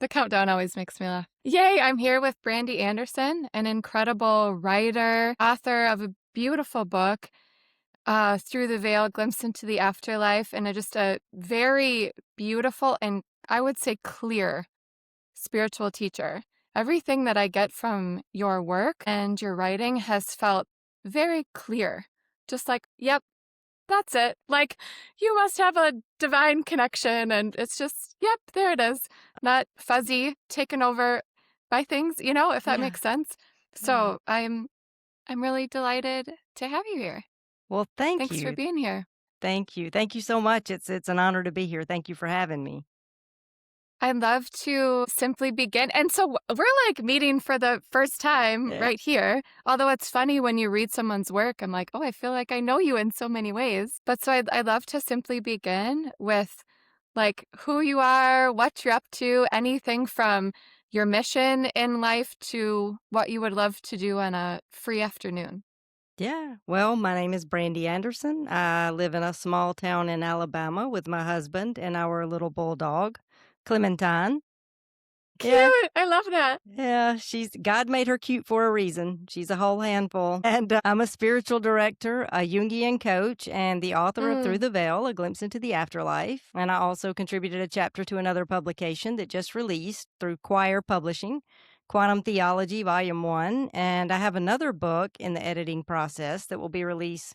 The countdown always makes me laugh. Yay, I'm here with Brandy Anderson, an incredible writer, author of a beautiful book, Through the Veil, Glimpse into the Afterlife, and just a very beautiful and I would say clear spiritual teacher. Everything that I get from your work and your writing has felt very clear. Just like, yep, that's it. Like, you must have a divine connection. And it's just, yep, there it is. Not fuzzy, taken over by things, if that Yeah. makes sense. Yeah. So I'm really delighted to have you here. Well, thank Thanks for you. being here. Thank you. Thank you so much. It's an honor to be here. Thank you for having me. I'd love to simply begin. And so we're like meeting for the first time Yeah. right here. Although it's funny when you read someone's work, I'm like, oh, I feel like I know you in so many ways. But so I'd love to simply begin with like who you are, what you're up to, anything from your mission in life to what you would love to do on a free afternoon. Yeah. Well, my name is Brandy Anderson. I live in a small town in Alabama with my husband and our little bulldog, Clementine. Yeah. Cute. I love that. Yeah, she's God made her cute for a reason. She's a whole handful. And I'm a spiritual director, a Jungian coach, and the author of Through Mm, the Veil, A Glimpse into the Afterlife. And I also contributed a chapter to another publication that just released through Choir Publishing, Quantum Theology, Volume 1. And I have another book in the editing process that will be released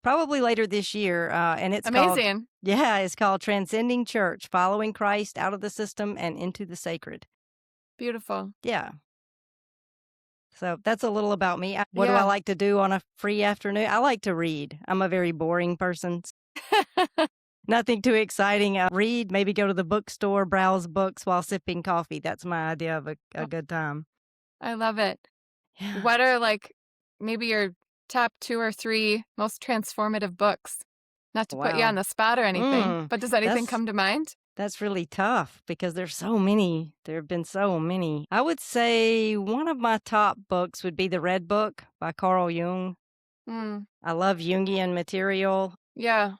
probably later this year. And amazing. it's called Transcending Church, Following Christ Out of the System and Into the Sacred. Beautiful. Yeah. So that's a little about me. What do I Yeah. like to do on a free afternoon? I like to read. I'm a very boring person. Nothing too exciting. Read, maybe go to the bookstore, browse books while sipping coffee. That's my idea of a Oh, good time. I love it. Yeah. What are like maybe your top two or three most transformative books? Not to put you on Wow. the spot or anything, Mm, but does anything that's come to mind? that's really tough because there's so many. There have been so many. I would say one of my top books would be The Red Book by Carl Jung. Mm, I love Jungian material. yeah,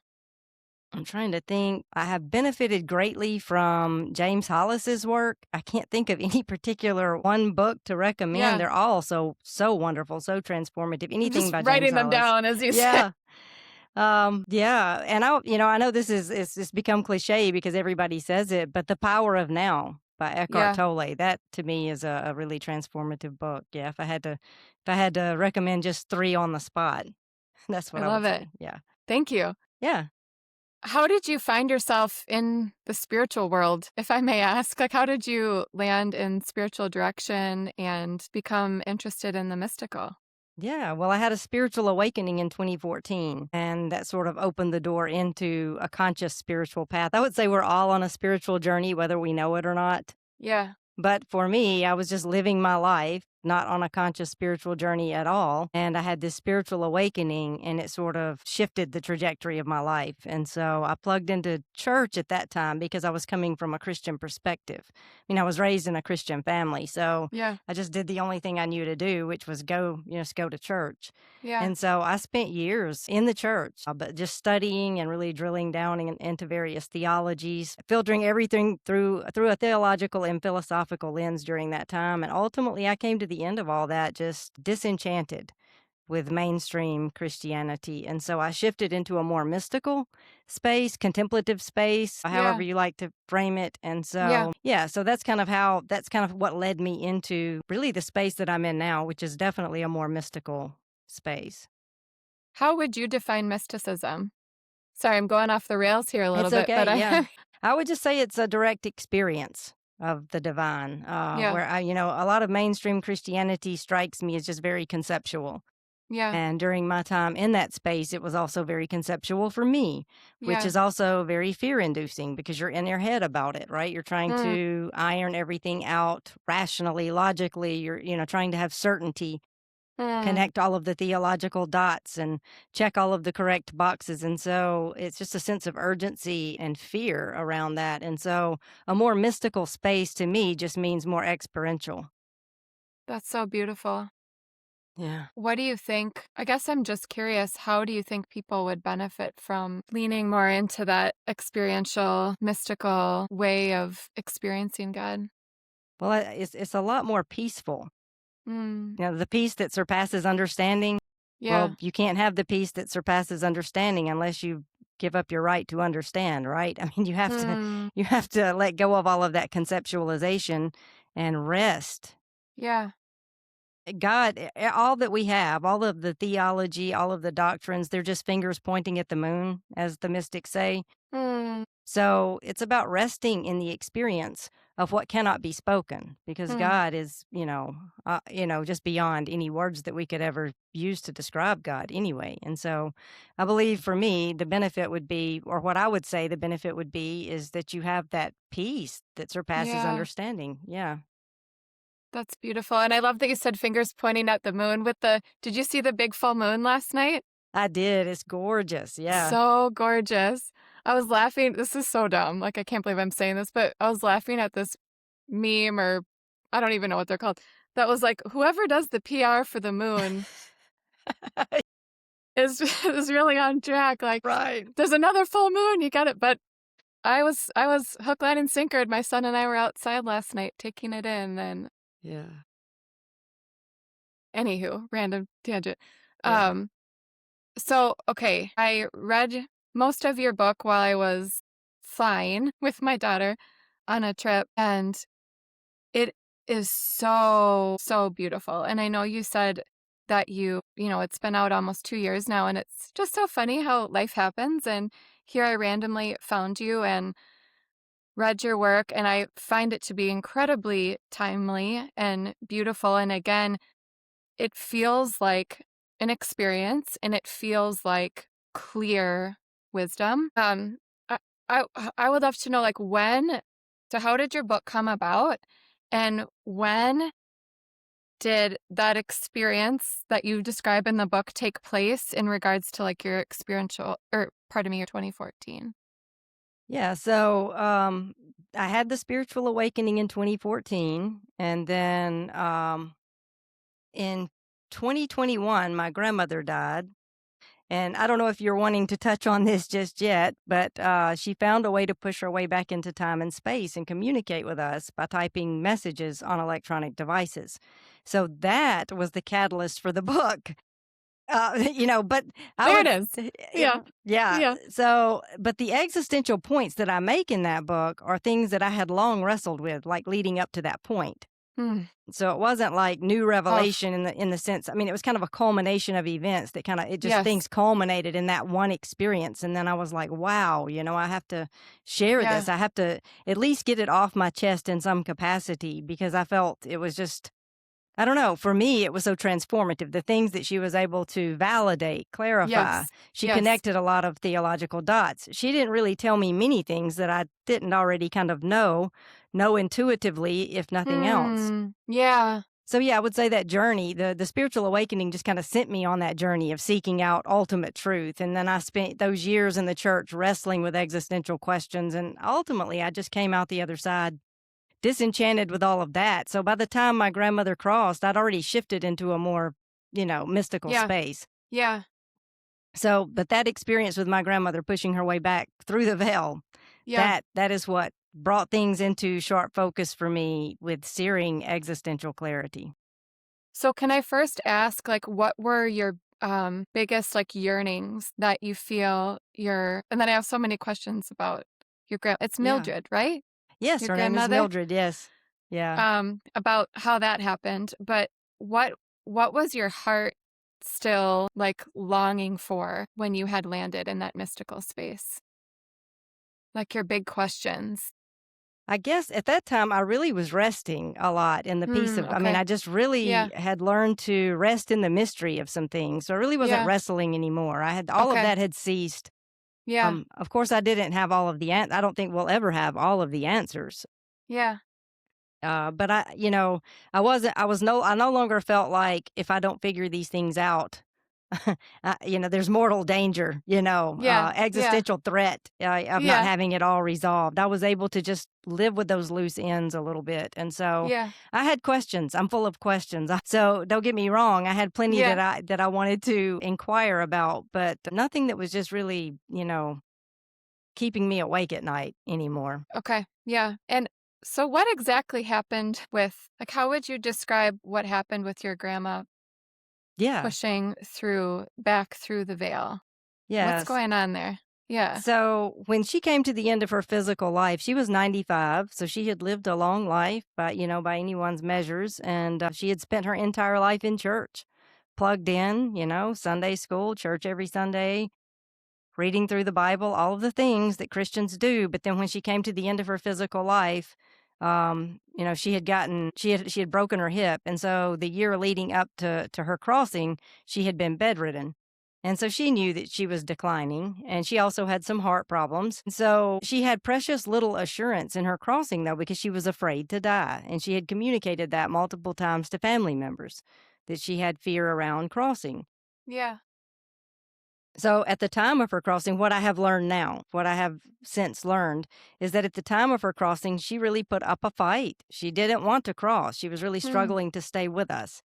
I'm trying to think. I have benefited greatly from James Hollis's work. I can't think of any particular one book to recommend. yeah. They're all so wonderful, so transformative. I'm Anything just by James writing them Hollis. down as you say. Yeah. Yeah. And I know this is it's become cliche because everybody says it, but The Power of Now by Eckhart Yeah, Tolle, that to me is a really transformative book. Yeah. If I had to recommend just three on the spot, that's I what I love would it. say. Yeah. Thank you. Yeah. How did you find yourself in the spiritual world, if I may ask? Like, how did you land in spiritual direction and become interested in the mystical? Yeah, well, I had a spiritual awakening in 2014, and that sort of opened the door into a conscious spiritual path. I would say we're all on a spiritual journey, whether we know it or not. Yeah. But for me, I was just living my life, not on a conscious spiritual journey at all. And I had this spiritual awakening, and it sort of shifted the trajectory of my life. And so I plugged into church at that time because I was coming from a Christian perspective. I mean, I was raised in a Christian family. So Yeah. I just did the only thing I knew to do, which was just go to church. Yeah. And so I spent years in the church, but just studying and really drilling down into various theologies, filtering everything through a theological and philosophical lens during that time. And ultimately, I came to the end of all that just disenchanted with mainstream Christianity. And so I shifted into a more mystical space, contemplative space, however Yeah. you like to frame it. And Yeah. so, yeah, so that's kind of what led me into really the space that I'm in now, which is definitely a more mystical space. How would you define mysticism? Sorry, I'm going off the rails here a little It's bit, okay. but Yeah. I, I would just say it's a direct experience of the divine, yeah, where a lot of mainstream Christianity strikes me as just very conceptual. yeah, And during my time in that space, it was also very conceptual for me, which yeah, is also very fear inducing because you're in your head about it, right? You're trying mm, to iron everything out rationally, logically. You're trying to have certainty, mm. connect all of the theological dots and check all of the correct boxes. And so it's just a sense of urgency and fear around that. And so a more mystical space to me just means more experiential. That's so beautiful. Yeah. What do you think? I guess I'm just curious, how do you think people would benefit from leaning more into that experiential, mystical way of experiencing God? Well, it's a lot more peaceful. Mm. You know, the peace that surpasses understanding, Yeah. well, you can't have the peace that surpasses understanding unless you give up your right to understand, right? I mean, Mm. you have to let go of all of that conceptualization and rest. Yeah. God, all that we have, all of the theology, all of the doctrines, they're just fingers pointing at the moon, as the mystics say. Mm. So it's about resting in the experience of what cannot be spoken, because Mm. God is, just beyond any words that we could ever use to describe God anyway. And so I believe for me, the benefit would be, or what I would say the benefit would be, is that you have that peace that surpasses Yeah. understanding. Yeah, That's beautiful, and I love that you said fingers pointing at the moon with the did you see the big full moon last night? I did. It's gorgeous. Yeah. So gorgeous. I was laughing this is so dumb, like, I can't believe I'm saying this, but I was laughing at this meme or I don't even know what they're called, that was like, "Whoever does the PR for the moon is is really on track," like, Right. "There's another full moon, you got it," but I was hook, line, and sinkered. My son and I were outside last night taking it in, and Yeah. anywho, random tangent. Yeah. Um, so, okay, I read most of your book while I was flying with my daughter on a trip, and it is so, so beautiful. And I know you said that it's been out almost 2 years now, and it's just so funny how life happens. And here I randomly found you and read your work, and I find it to be incredibly timely and beautiful. And again, it feels like an experience, and it feels like clear wisdom. I I I would love to know, like, how did your book come about? And when did that experience that you describe in the book take place in regards to, like, your experiential or pardon me, your 2014? Yeah, so, I had the spiritual awakening in 2014, and then, in 2021, my grandmother died, and I don't know if you're wanting to touch on this just yet, but, she found a way to push her way back into time and space and communicate with us by typing messages on electronic devices. So that was the catalyst for the book. But I There it would is. it Yeah. yeah, Yeah. so but the existential points that I make in that book are things that I had long wrestled with, like, leading up to that point. Mm. So it wasn't like new Oh, revelation in the sense, I mean, it was kind of a culmination of events that yes. things culminated in that one experience, and then I was like, "Wow, I have to share this. Yeah. I have to at least get it off my chest in some capacity," because I felt it was just, I don't know. For me, it was so transformative. The things that she was able to validate, clarify, Yes. she Yes. connected a lot of theological dots. She didn't really tell me many things that I didn't already kind of know intuitively, if nothing else. Hmm. Yeah. So yeah, I would say that journey, the spiritual awakening just kind of sent me on that journey of seeking out ultimate truth. And then I spent those years in the church wrestling with existential questions. And ultimately I just came out the other side disenchanted with all of that. So by the time my grandmother crossed, I'd already shifted into a more, mystical Yeah. space. Yeah. So, but that experience with my grandmother pushing her way back through the veil, Yeah. that is what brought things into sharp focus for me with searing existential clarity. So can I first ask, like, what were your biggest like yearnings that you feel your and then I have so many questions about your it's Yeah. Mildred, right? Yes, Your her name is grandmother? Mildred. Yes. Yeah. About how that happened. But what what was your heart still like longing for when you had landed in that mystical space? Like your big questions. I guess at that time, I really was resting a lot in the peace Hmm. of, I mean, Okay. I just really Yeah. had learned to rest in the mystery of some things. So I really wasn't Yeah. wrestling anymore. I had all of Okay. that had ceased. Yeah. Of course, I didn't have all of I don't think we'll ever have all of the answers. Yeah. But I no longer felt like if I don't figure these things out, there's mortal danger, Yeah. Yeah. existential threat of not Yeah. having it all resolved. I was able to just live with those loose ends a little bit. And so Yeah. I had questions. I'm full of questions. So don't get me wrong. I had plenty Yeah. that I wanted to inquire about, but nothing that was just really, keeping me awake at night anymore. Okay. Yeah. And So what exactly happened with like, how would you describe what happened with your grandma Yeah. pushing through back through the veil? What's Yes. going on there? Yeah. So when she came to the end of her physical life, she was 95. So she had lived a long life by anyone's measures. And she had spent her entire life in church, plugged in, Sunday school, church every Sunday, reading through the Bible, all of the things that Christians do. But then when she came to the end of her physical life, she had broken her hip, and so the year leading up to her crossing, she had been bedridden. And so she knew that she was declining, and she also had some heart problems. So she had precious little assurance in her crossing, though, because she was afraid to die. And she had communicated that multiple times to family members that she had fear around crossing. Yeah. So at the time of her crossing, what I have learned now, what I have since learned, is that at the time of her crossing, she really put up a fight. She didn't want to cross. She was really Hmm. struggling to stay with us.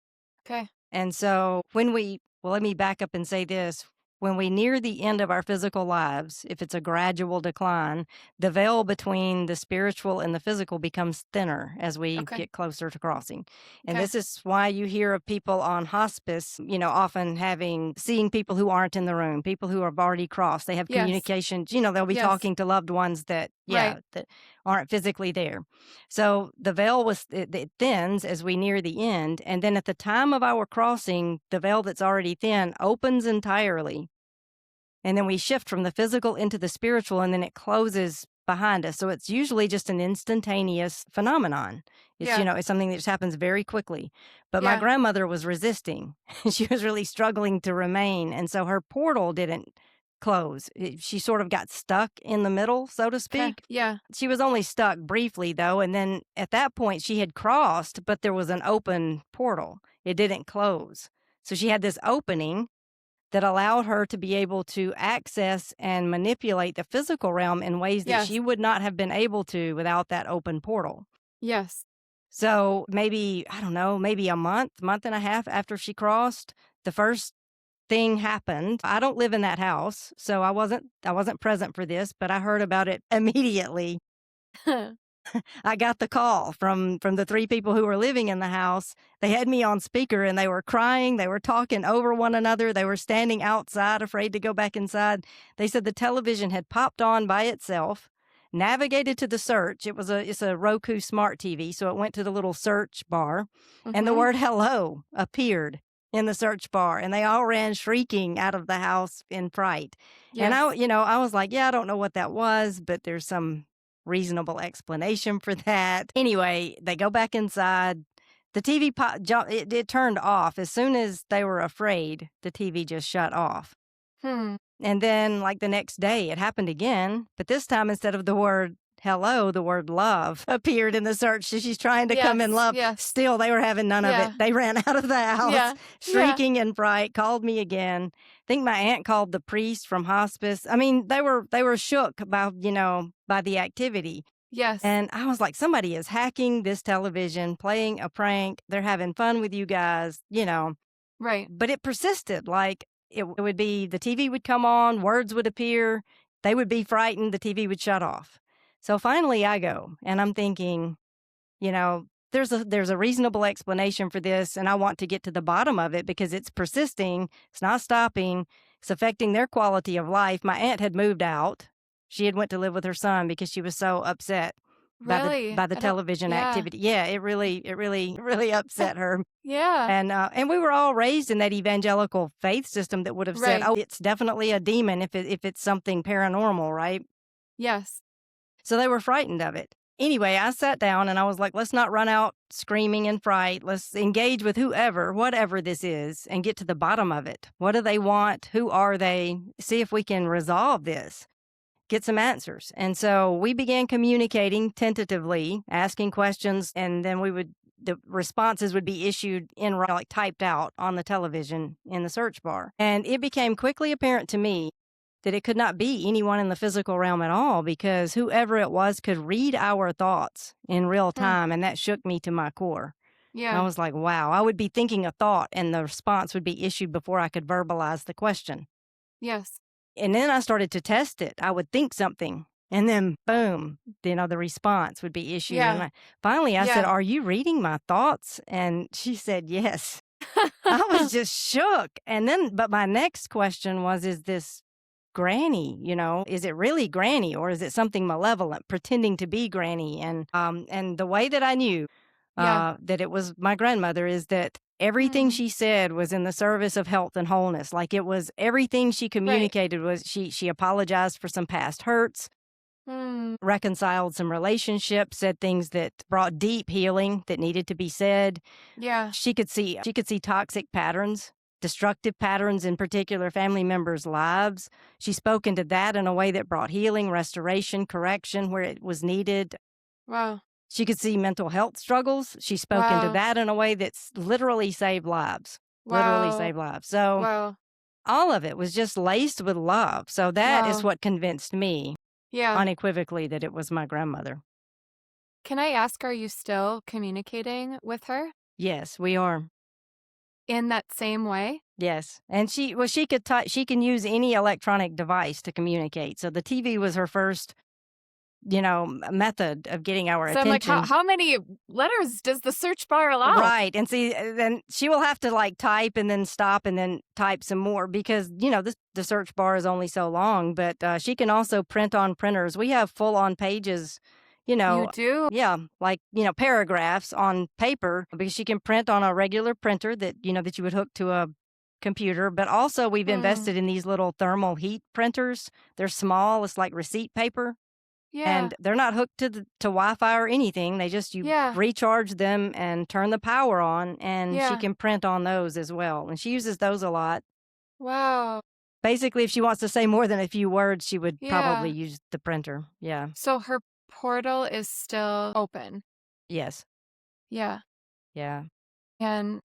Okay. And so let me back up and say this. When we near the end of our physical lives, if it's a gradual decline, the veil between the spiritual and the physical becomes thinner as we Okay. get closer to crossing. And Okay. this is why you hear of people on hospice, often seeing people who aren't in the room, people who have already crossed. They have Yes. communications, they'll be Yes. talking to loved ones that, Right. that aren't physically there. So the veil it thins as we near the end. And then at the time of our crossing, the veil that's already thin opens entirely. And then we shift from the physical into the spiritual, and then it closes behind us. So it's usually just an instantaneous phenomenon. It's, Yeah. it's something that just happens very quickly. But my Yeah. grandmother was resisting. She was really struggling to remain. And so her portal didn't close. She sort of got stuck in the middle, so to Okay. speak. Yeah. She was only stuck briefly, though. And then at that point, she had crossed, but there was an open portal. It didn't close. So she had this opening that allowed her to be able to access and manipulate the physical realm in ways that Yes. she would not have been able to without that open portal. Yes. So maybe, I don't know, maybe a month and a half after she crossed, the first thing happened. I don't live in that house, so I wasn't present for this, but I heard about it immediately. I got the call from the 3 people who were living in the house. They had me on speaker and they were crying, they were talking over one another, they were standing outside afraid to go back inside. They said the television had popped on by itself, navigated to the search. It's a Roku smart TV, so it went to the little search bar, and the Mm-hmm. word hello appeared in the search bar, and they all ran shrieking out of the house in fright. And Yes. I was like, yeah, I don't know what that was, but there's some reasonable explanation for that. Anyway, they go back inside. The TV it turned off as soon as they were afraid. The TV just shut off. Hmm. And then, like the next day, it happened again. But this time, instead of the word hello, the word love appeared in the search. So she's trying to come in Yes. love. Yes. Still, they were having none of it. Yeah. They ran out of the house, Yeah. Yeah. shrieking in fright, called me again. I think my aunt called the priest from hospice. I mean, they were shook by the activity. Yes. And I was like, somebody is hacking this television, playing a prank. They're having fun with you guys. Right. But it persisted. Like it would be the TV would come on, words would appear, they would be frightened, the TV would shut off. So finally I go and I'm thinking, there's a reasonable explanation for this, and I want to get to the bottom of it because it's persisting, it's not stopping, it's affecting their quality of life. My aunt had moved out. She had went to live with her son because she was so upset by the Really? by the I don't. television Yeah. activity. Yeah, it really upset her. Yeah. And we were all raised in that evangelical faith system that would have said, Right. "Oh, it's definitely a demon if it's something paranormal, right?" Yes. So they were frightened of it. Anyway, I sat down and I was like, let's not run out screaming in fright. Let's engage with whoever, whatever this is, and get to the bottom of it. What do they want? Who are they? See if we can resolve this, get some answers. And so we began communicating tentatively, asking questions, and then the responses would be issued like typed out on the television in the search bar. And it became quickly apparent to me that it could not be anyone in the physical realm at all because whoever it was could read our thoughts in real Hmm. time. And that shook me to my core. I Yeah. was like, wow, I would be thinking a thought and the response would be issued before I could verbalize the question. Yes. And then I started to test it. I would think something And then boom, the response would be issued. And Yeah. finally I said, Yeah. "Are you reading my thoughts?" And she said, "Yes." I was just shook. And then, but my next question was, is this Granny? Is it really Granny, or is it something malevolent pretending to be Granny? And the way that I knew Yeah. that it was my grandmother is that everything Mm. she said was in the service of health and wholeness. Like, it was everything she Right. communicated was she apologized for some past hurts, Mm. reconciled some relationships, said things that brought deep healing that needed to be said. Yeah. She could see toxic patterns, destructive patterns in particular family members' lives. She spoke into that in a way that brought healing, restoration, correction where it was needed. Wow. She could see mental health struggles. She spoke into Wow. that in a way that's literally saved lives. Literally Wow. saved lives. So Wow. all of it was just laced with love. So that is Wow. what convinced me Yeah. unequivocally that it was my grandmother. Can I ask, are you still communicating with her Yes, we are. in that same way? Yes, and she can use any electronic device to communicate. So the TV was her first, method of getting our So I'm like, how attention. how many letters does the search bar allow? Right, and see, then she will have to, like, type and then stop and then type some more because, the search bar is only so long, but, she can also print on printers. We have full-on pages, you You know do? yeah, like, paragraphs on paper because she can print on a regular printer that you would hook to a computer, but also we've Hmm. invested in these little thermal heat printers. They're small, it's like receipt paper. Yeah. And they're not hooked to Wi-Fi or anything. You Yeah. recharge them and turn the power on, and she Yeah. can print on those as well, and she uses those a lot. Wow. Basically, if she wants to say more than a few words, she would probably Yeah. use the printer. Yeah. So her portal is still open. Yes. Yeah. Yeah.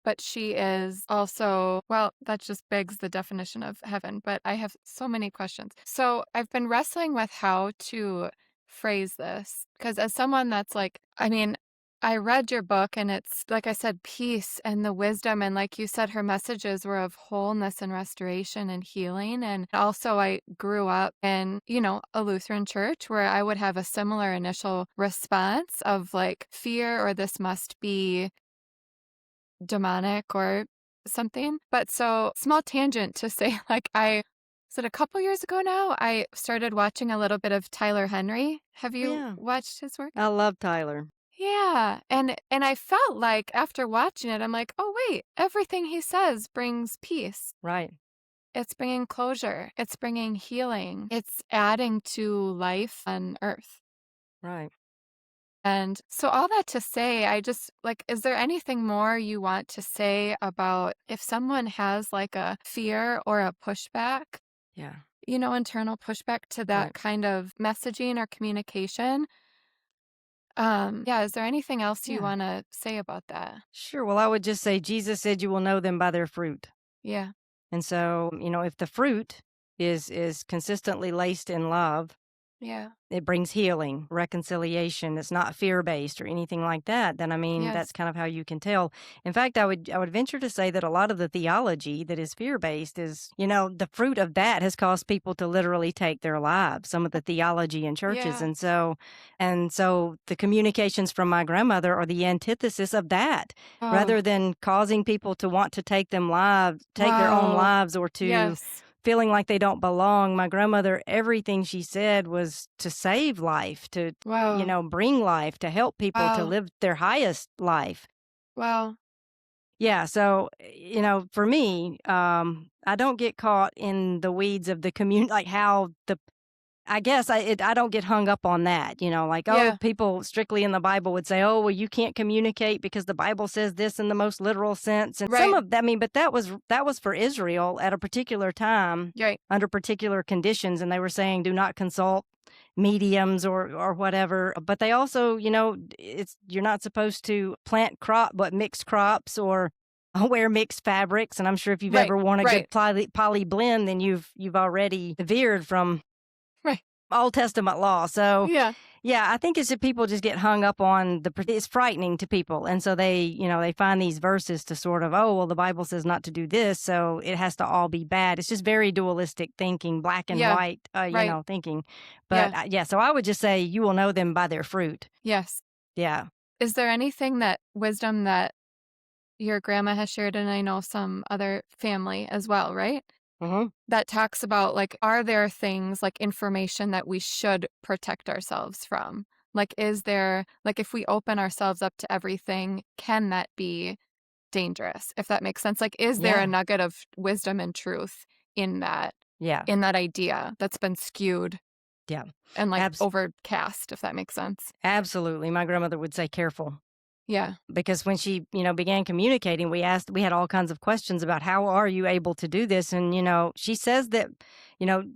But she is also, well, that just begs the definition of heaven, but I have so many questions. So I've been wrestling with how to phrase this because as someone that's like, I mean, I read your book and it's, like I said, peace and the wisdom. And like you said, her messages were of wholeness and restoration and healing. And also, I grew up in, a Lutheran church where I would have a similar initial response of like fear or this must be demonic or something. But so, small tangent to say, like, is it a couple years ago now? I started watching a little bit of Tyler Henry. Have Oh, you yeah. watched his work? I love Tyler. Yeah. And I felt like after watching it, I'm like, oh, wait, everything he says brings peace. Right. It's bringing closure. It's bringing healing. It's adding to life on earth. Right. And so, all that to say, I just like, is there anything more you want to say about if someone has like a fear or a pushback, Yeah. internal pushback to that Right. kind of messaging or communication? Yeah, is there anything else you Yeah. want to say about that? Sure. Well, I would just say Jesus said you will know them by their fruit. Yeah, And so, if the fruit is consistently laced in love, yeah, it brings healing, reconciliation. It's not fear-based or anything like that, then, I mean, that's yes. kind of how you can tell. In fact, I would venture to say that a lot of the theology that is fear-based is, the fruit of that has caused people to literally take their lives, some of the theology in churches. Yeah. And so the communications from my grandmother are the antithesis of that. Oh, Rather than causing people to want to take their own wow. lives or to Yes. feeling like they don't belong. My grandmother, everything she said was to save life, to, Wow. bring life, to help people to Wow. live their highest life. Wow. Yeah. So, for me, I don't get caught in the weeds of the community, like how I guess I don't get hung up on that, like, oh, Yeah. people strictly in the Bible would say, oh, well, you can't communicate because the Bible says this in the most literal sense. And some Right. of that, I mean, but that was for Israel at a particular time Right. under particular conditions. And they were saying, do not consult mediums or whatever. But they also, you're not supposed to plant but mix crops or wear mixed fabrics. And I'm sure if you've Right. ever worn a good Right. poly blend, then you've already veered from Right. Old Testament law. So, Yeah. yeah, I think it's that people just get hung up on it's frightening to people. And so they find these verses to sort of, oh, well, the Bible says not to do this. So it has to all be bad. It's just very dualistic thinking, black and Yeah. white, Right. thinking. But Yeah. yeah, so I would just say you will know them by their fruit. Yes. Yeah. Is there anything that wisdom that your grandma has shared, and I know some other family as well, right? Hmm. That talks about, like, are there things, like, information that we should protect ourselves from? Like, is there, like, if we open ourselves up to everything, can that be dangerous, if that makes sense? Like, is there a Yeah. nugget of wisdom and truth in that Yeah. idea that's been skewed Yeah. and, like, Abs- overcast, if that makes sense? Absolutely. My grandmother would say, careful. Yeah. Because when she, began communicating, we had all kinds of questions about how are you able to do this? And, she says that,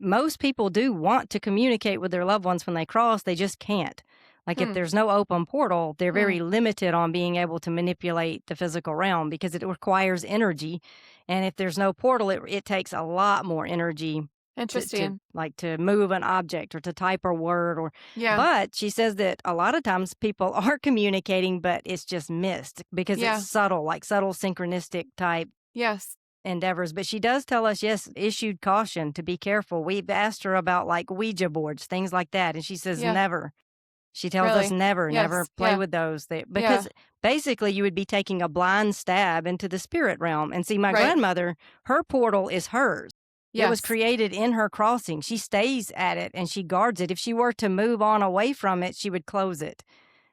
most people do want to communicate with their loved ones when they cross, they just can't. Like if Hmm. there's no open portal, they're Hmm. very limited on being able to manipulate the physical realm because it requires energy. And if there's no portal, it takes a lot more energy to Interesting. like to move an object or to type a word or Yeah. but she says that a lot of times people are communicating, but it's just missed because it's Yeah. subtle, like subtle synchronistic type Yes. endeavors. But she does tell us, yes, issued caution to be careful. We've asked her about like Ouija boards, things like that. And she says, Yeah. never. She tells us Really. never, never Yes. play Yeah. with those Yeah. because basically you would be taking a blind stab into the spirit realm. And see, my Right. grandmother, her portal is hers. It was Yes. created in her crossing. She stays at it and she guards it. If she were to move on away from it, she would close it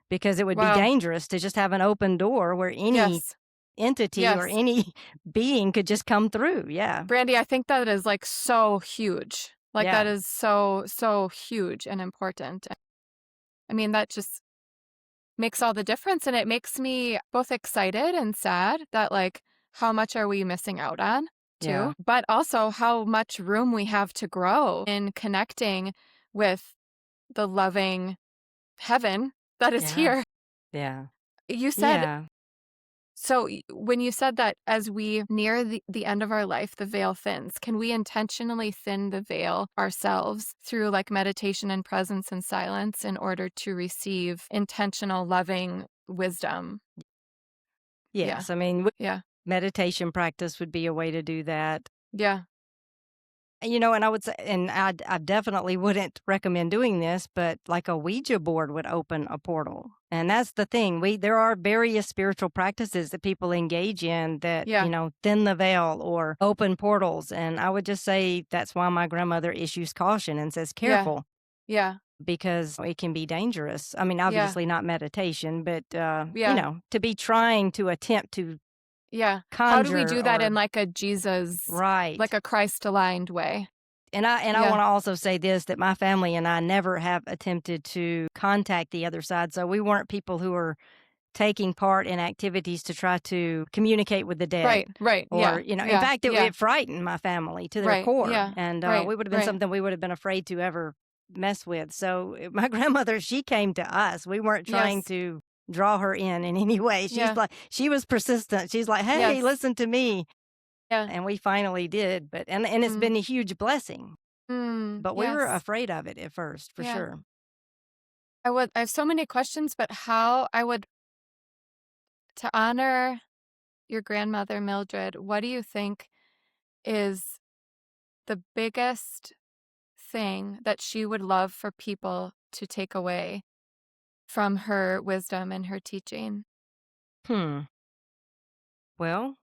because it would be Wow. dangerous to just have an open door where any Yes. entity or Yes. any being could just come through. Yeah. Brandy, I think that is, like, so huge. Like, that Yeah. is so, so huge and important. I mean, that just makes all the difference, and it makes me both excited and sad that, like, how much are we missing out on, Yeah. too? But also how much room we have to grow in connecting with the loving heaven that is Yeah. here. Yeah. You said Yeah. so when you said that as we near the end of our life, the veil thins, can we intentionally thin the veil ourselves through like meditation and presence and silence in order to receive intentional, loving wisdom? Yeah. Yes. I mean, Yeah. meditation practice would be a way to do that. Yeah. And I would say, and I definitely wouldn't recommend doing this, but like a Ouija board would open a portal. And that's the thing. There are various spiritual practices that people engage in that, Yeah. thin the veil or open portals. And I would just say that's why my grandmother issues caution and says, Yeah. careful, Yeah. because it can be dangerous. I mean, Yeah. obviously not meditation, but, Yeah. to be trying to attempt to Yeah. How do we conjure do that or, in like a Jesus, like right. a Christ aligned way? And I Yeah. wanna also say this, that my family and I never have attempted to contact the other side, so we weren't people who were taking part in activities to try to communicate with the dead. Right. Right. Or, Yeah. in Yeah. fact, Yeah. it frightened my family to their Right. core, Yeah. and, Right. we would've been Right. something we would've been afraid to ever mess with, so, my grandmother, she came to us. We weren't trying Yes. to draw her in any way. Yeah. She was persistent. She's like, "Hey, Yes. listen to me," Yeah. and we finally did, but and it's Mm. been a huge blessing. But we were Yes. afraid of it at first, for Yeah. sure. I have so many questions, but how I would to honor your grandmother, Mildred, what do you think is the biggest thing that she would love for people to take away from her wisdom and her teaching? Hmm. Well,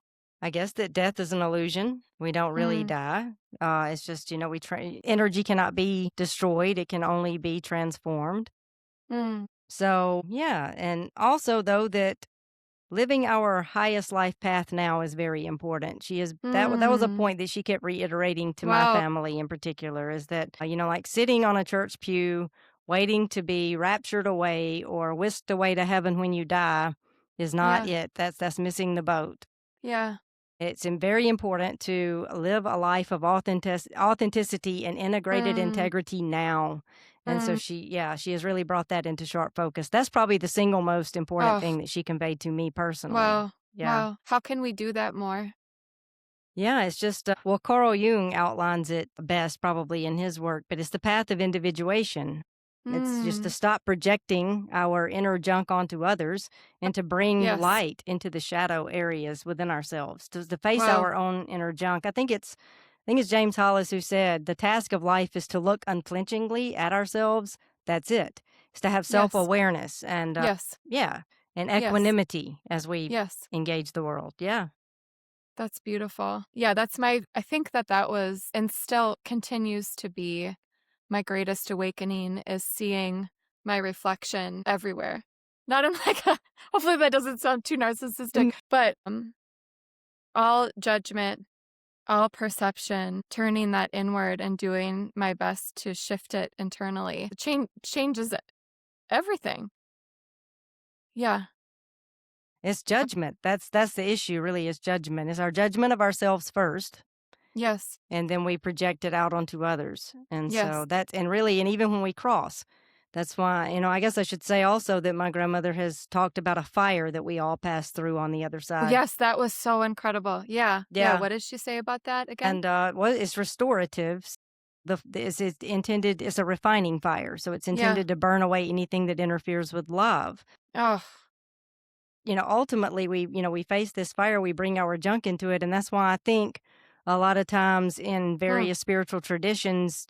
I guess that death is an illusion. We don't really Mm, die. It's just, energy cannot be destroyed. It can only be transformed. mm, So, yeah. And also, though, that living our highest life path now is very important. That was a mm. point that she kept reiterating to my Wow. family in particular is that, like sitting on a church pew, waiting to be raptured away or whisked away to heaven when you die is not Yeah. it. That's missing the boat. Yeah. It's very important to live a life of authenticity and integrated Mm, integrity now. And so mm. she has really brought that into sharp focus. That's probably the single most important Oh, thing that she conveyed to me personally. wow. Yeah. Wow. How can we do that more? Yeah, it's just, well, Carl Jung outlines it best probably in his work, but it's the path of individuation. It's just to Mm. stop projecting our inner junk onto others and to bring Yes. light into the shadow areas within ourselves, to face Wow. our own inner junk. I think it's James Hollis who said the task of life is to look unflinchingly at ourselves. That's it. It's to have self Yes. awareness and, Yes. yeah, and Yes. equanimity as we Yes. engage the world. Yeah. That's beautiful. Yeah, that's my I think that that was and still continues to be my greatest awakening is seeing my reflection everywhere. Not in like a hopefully that doesn't sound too narcissistic, Mm. but, all judgment, all perception, turning that inward and doing my best to shift it internally. Changes everything. Yeah. It's Uh, judgment. That's the issue really is judgment. Is our judgment of ourselves first, yes. and then we project it out onto others. And so Yes. that's and really and even when we cross, that's why, I guess I should say also that my grandmother has talked about a fire that we all pass through on the other side. Yes, that was so incredible. Yeah. Yeah, Yeah. what did she say about that again? And what is restorative? It's intended it's a refining fire. So it's Yeah. intended to burn away anything that interferes with love. Oh, Ultimately we face this fire, we bring our junk into it. And that's why I think a lot of times in mm. various spiritual traditions,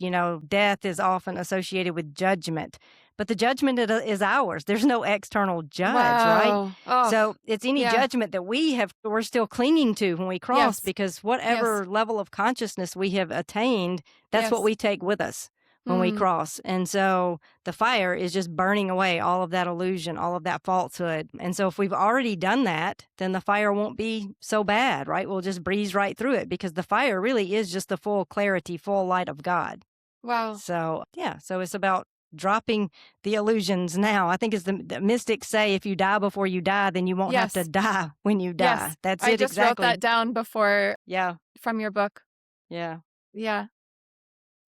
death is often associated with judgment. But the judgment is ours. There's no external judge, right? Wow. Oh, So it's any yeah. judgment that we're still clinging to when we cross, Yes. because Yes. whatever level of consciousness we have attained, that's what Yes. we take with us when we Mm. cross. And so the fire is just burning away all of that illusion, all of that falsehood. And so if we've already done that, then the fire won't be so bad, right? We'll just breeze right through it because the fire really is just the full clarity, full light of God. Wow. So, yeah, so it's about dropping the illusions now. I think as the mystics say, if you die before you die, then you won't have to Yes. die when you die. Yes. That's I it just wrote exactly. that down before Yeah, from your book. yeah, Yeah,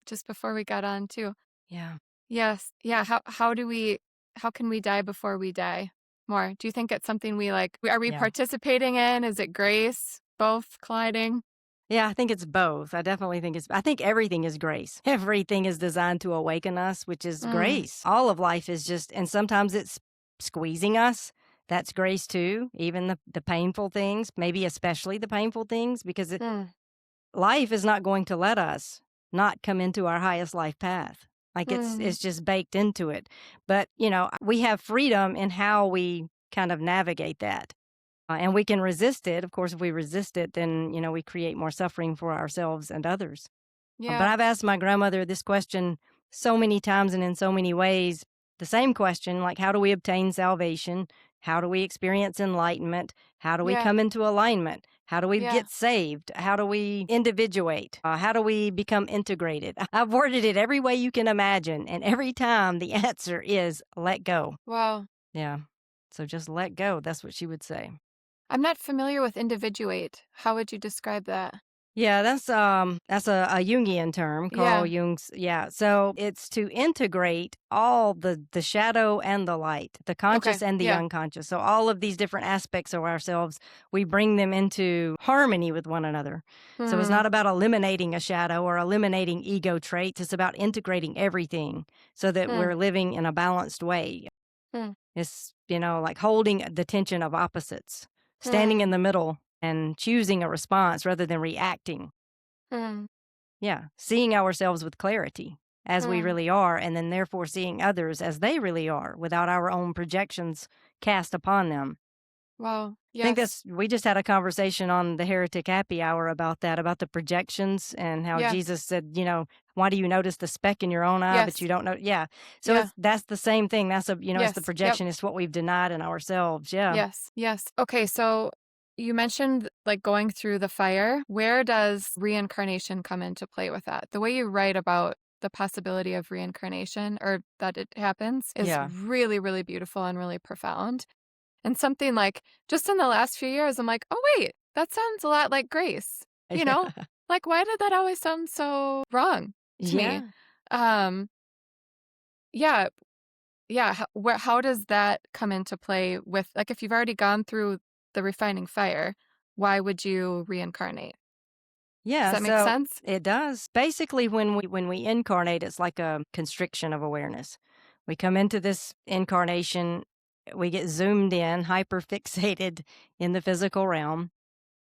just before we got on too. yeah, Yes. Yeah, how can we die before we die more? Do you think it's something we like are we yeah. participating in? Is it grace? Both colliding? Yeah, I think it's both. I think everything is grace. Everything is designed to awaken us, which is Mm. grace. All of life is just, and sometimes it's squeezing us. That's grace too. Even the painful things, maybe especially the painful things, because Mm. life is not going to let us not come into our highest life path. Like Mm. it's just baked into it. But, we have freedom in how we kind of navigate that. And we can resist it. Of course, if we resist it, then, we create more suffering for ourselves and others. But Yeah. I've asked my grandmother this question so many times and in so many ways. The same question, like, how do we obtain salvation? How do we experience enlightenment? How do we Yeah. come into alignment? How do we Yeah. get saved? How do we individuate? How do we become integrated? I've worded it every way you can imagine. And every time the answer is let go. Wow. Yeah. So just let go. That's what she would say. I'm not familiar with individuate. How would you describe that? Yeah, that's a Jungian term, Carl Yeah. Jung's. Yeah, so it's to integrate all the shadow and the light, the Okay. conscious and the Yeah. unconscious. So all of these different aspects of ourselves, we bring them into harmony with one another. So it's Hmm. not about eliminating a shadow or eliminating ego traits. It's about integrating everything so that Hmm. we're living in a balanced way. Hmm. It's, like holding the tension of opposites, standing Hmm. in the middle and choosing a response rather than reacting. Hmm. Yeah. Seeing ourselves with clarity as we Hmm. really are, and then therefore seeing others as they really are without our own projections cast upon them. Wow. I think Yes. we just had a conversation on the Heretic Happy Hour about that, about the projections and how Yeah. Jesus said, why do you notice the speck in your own eye, but you Yes. don't know? Yeah. So Yeah. that's the same thing. It's the Yes. Yep. projection. It's what we've denied in ourselves. Yeah. Yes. Yes. Okay, so you mentioned like going through the fire. Where does reincarnation come into play with that? The way you write about the possibility of reincarnation or that it happens is Yeah. really, really beautiful and really profound. And something like just in the last few years, I'm like, oh, wait, that sounds a lot like grace. You know, Yeah. like, why did that always sound so wrong to me? Yeah. Um, yeah, yeah. How does that come into play with, like, if you've already gone through the refining fire, why would you reincarnate? Does Yeah, that make so sense? it does. Basically, when we incarnate, it's like a constriction of awareness. We come into this incarnation, we get zoomed in, hyper fixated in the physical realm,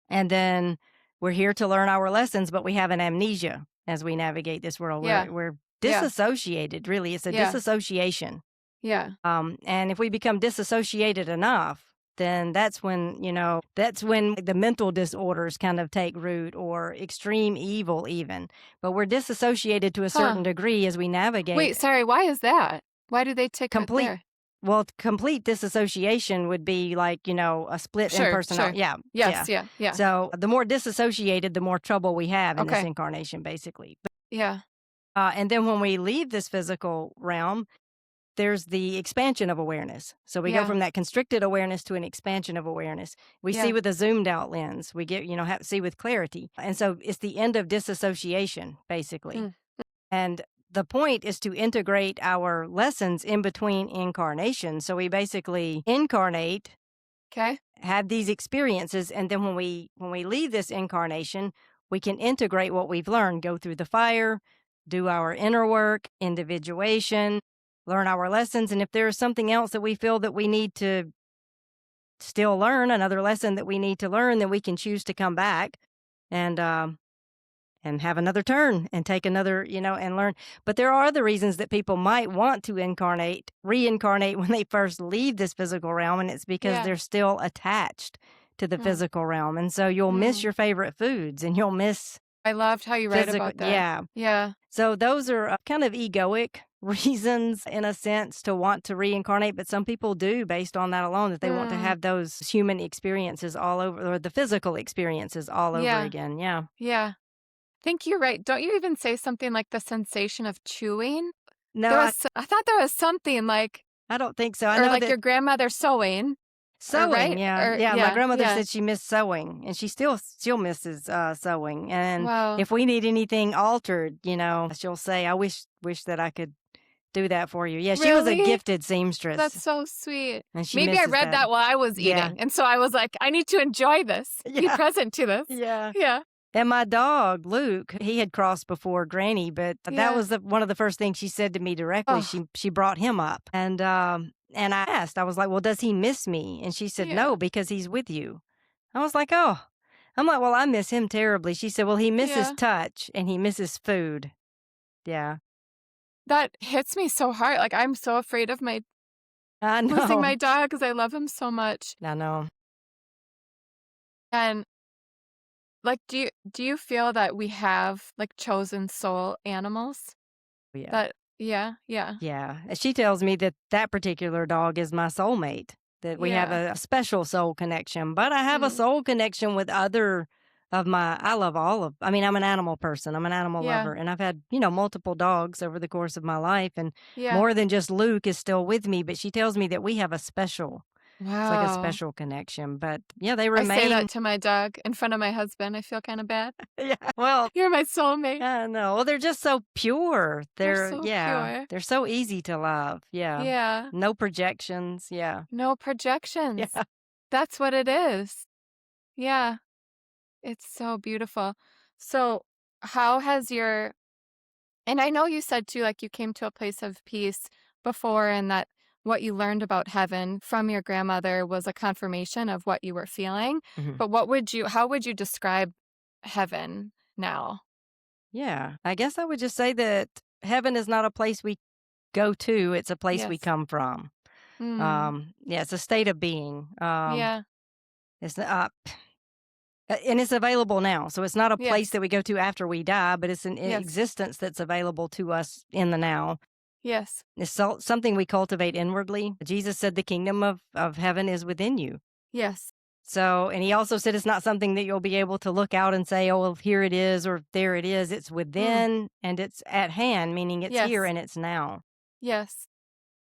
and then we're here to learn our lessons, but we have an amnesia as we navigate this world. Yeah. We're Yeah. disassociated. Really, it's a Yeah. disassociation. Yeah. And if we become disassociated enough, then that's when the mental disorders kind of take root or extreme evil even. But we're disassociated to a Huh. certain degree as we navigate Wait, sorry, why is that? Why do they take root complete. there? Well, complete disassociation would be like, a split in Sure, sure. personality. Yeah, Yes, yeah. yeah, yeah. So the more disassociated, the more trouble we have in this Okay. incarnation, basically. Yeah. And then when we leave this physical realm, there's the expansion of awareness. So we go Yeah. from that constricted awareness to an expansion of awareness. We see Yeah. with a zoomed out lens. We get, see with clarity. And so it's the end of disassociation, basically. Mm. And the point is to integrate our lessons in between incarnations. So we basically incarnate, Okay. have these experiences, and then when we leave this incarnation, we can integrate what we've learned, go through the fire, do our inner work, individuation, learn our lessons, and if there is something else that we feel that we need to still learn, another lesson that we need to learn, then we can choose to come back and have another turn and take another, and learn. But there are other reasons that people might want to reincarnate when they first leave this physical realm, and it's because Yeah. they're still attached to the Mm. physical realm. And so you'll miss Mm. your favorite foods and you'll miss I loved how you write physical. about that. Yeah. Yeah. So those are kind of egoic reasons in a sense to want to reincarnate, but some people do based on that alone, that they want to Mm. have those human experiences all over, or the physical experiences all over Yeah. again. Yeah. Yeah. Think you're right. Don't you even say something like the sensation of chewing? No, I thought there was something like, I don't think so. I or know like that your grandmother sewing, or sewing, right? yeah, Or yeah. My yeah, grandmother yeah. said she missed sewing, and she still misses sewing. And Wow. if we need anything altered, she'll say, "I wish that I could do that for you." Yeah, she was a Really? gifted That's seamstress, so sweet. and she Maybe I misses read that. that while I was Yeah, eating, and so I was like, I need to enjoy this, be yeah, present to this. yeah. Yeah. And my dog, Luke, he had crossed before Granny, but that Yeah. was one of the first things she said to me directly. Oh, She brought him up, and I asked, I was like, "Well, does he miss me?" And she said, yeah. "No, because he's with you." I was like, "Oh." I'm like, "Well, I miss him terribly." She said, "Well, he misses Yeah. touch and he misses food." Yeah, That hits me so hard. Like, I'm so afraid of my I losing know. my dog because I love him so much. I know. And like, do you feel that we have like chosen soul animals? Yeah. That yeah, yeah, Yeah, and she tells me that that particular dog is my soulmate, that we have yeah. a special soul connection, but I have a Mm, soul connection with other of my I love all of I mean, I'm an animal person, I'm an animal yeah, lover, and I've had, multiple dogs over the course of my life, and yeah. more than just Luke is still with me, but she tells me that we have it's like a Wow. special connection, but yeah, they I say that remain. to my dog in front of my husband. I feel kind of bad. Yeah, well, You're my soulmate. I know. Well, they're just so pure. They're They're so yeah, pure. they're so easy to love. Yeah. Yeah. No projections. Yeah. No projections. Yeah. That's what it is. Yeah. It's so beautiful. So, how has your and I know you said too, like you came to a place of peace before, and that what you learned about heaven from your grandmother was a confirmation of what you were feeling. Mhm. But how would you describe heaven now? Yeah. I guess I would just say that heaven is not a place we go to, it's a place we Yes. come from. Hmm. Yeah, it's a state of being. Yeah. It's and it's available now. So it's not a place Yes. that we go to after we die, but it's an Yes. existence that's available to us in the now. Yes. It's something we cultivate inwardly. Jesus said the kingdom of heaven is within you. Yes. So, and he also said it's not something that you'll be able to look out and say, "Oh, well, here it is," or "There it is." It's Mm. within and it's at hand, meaning it's here Yes. and it's now. Yes.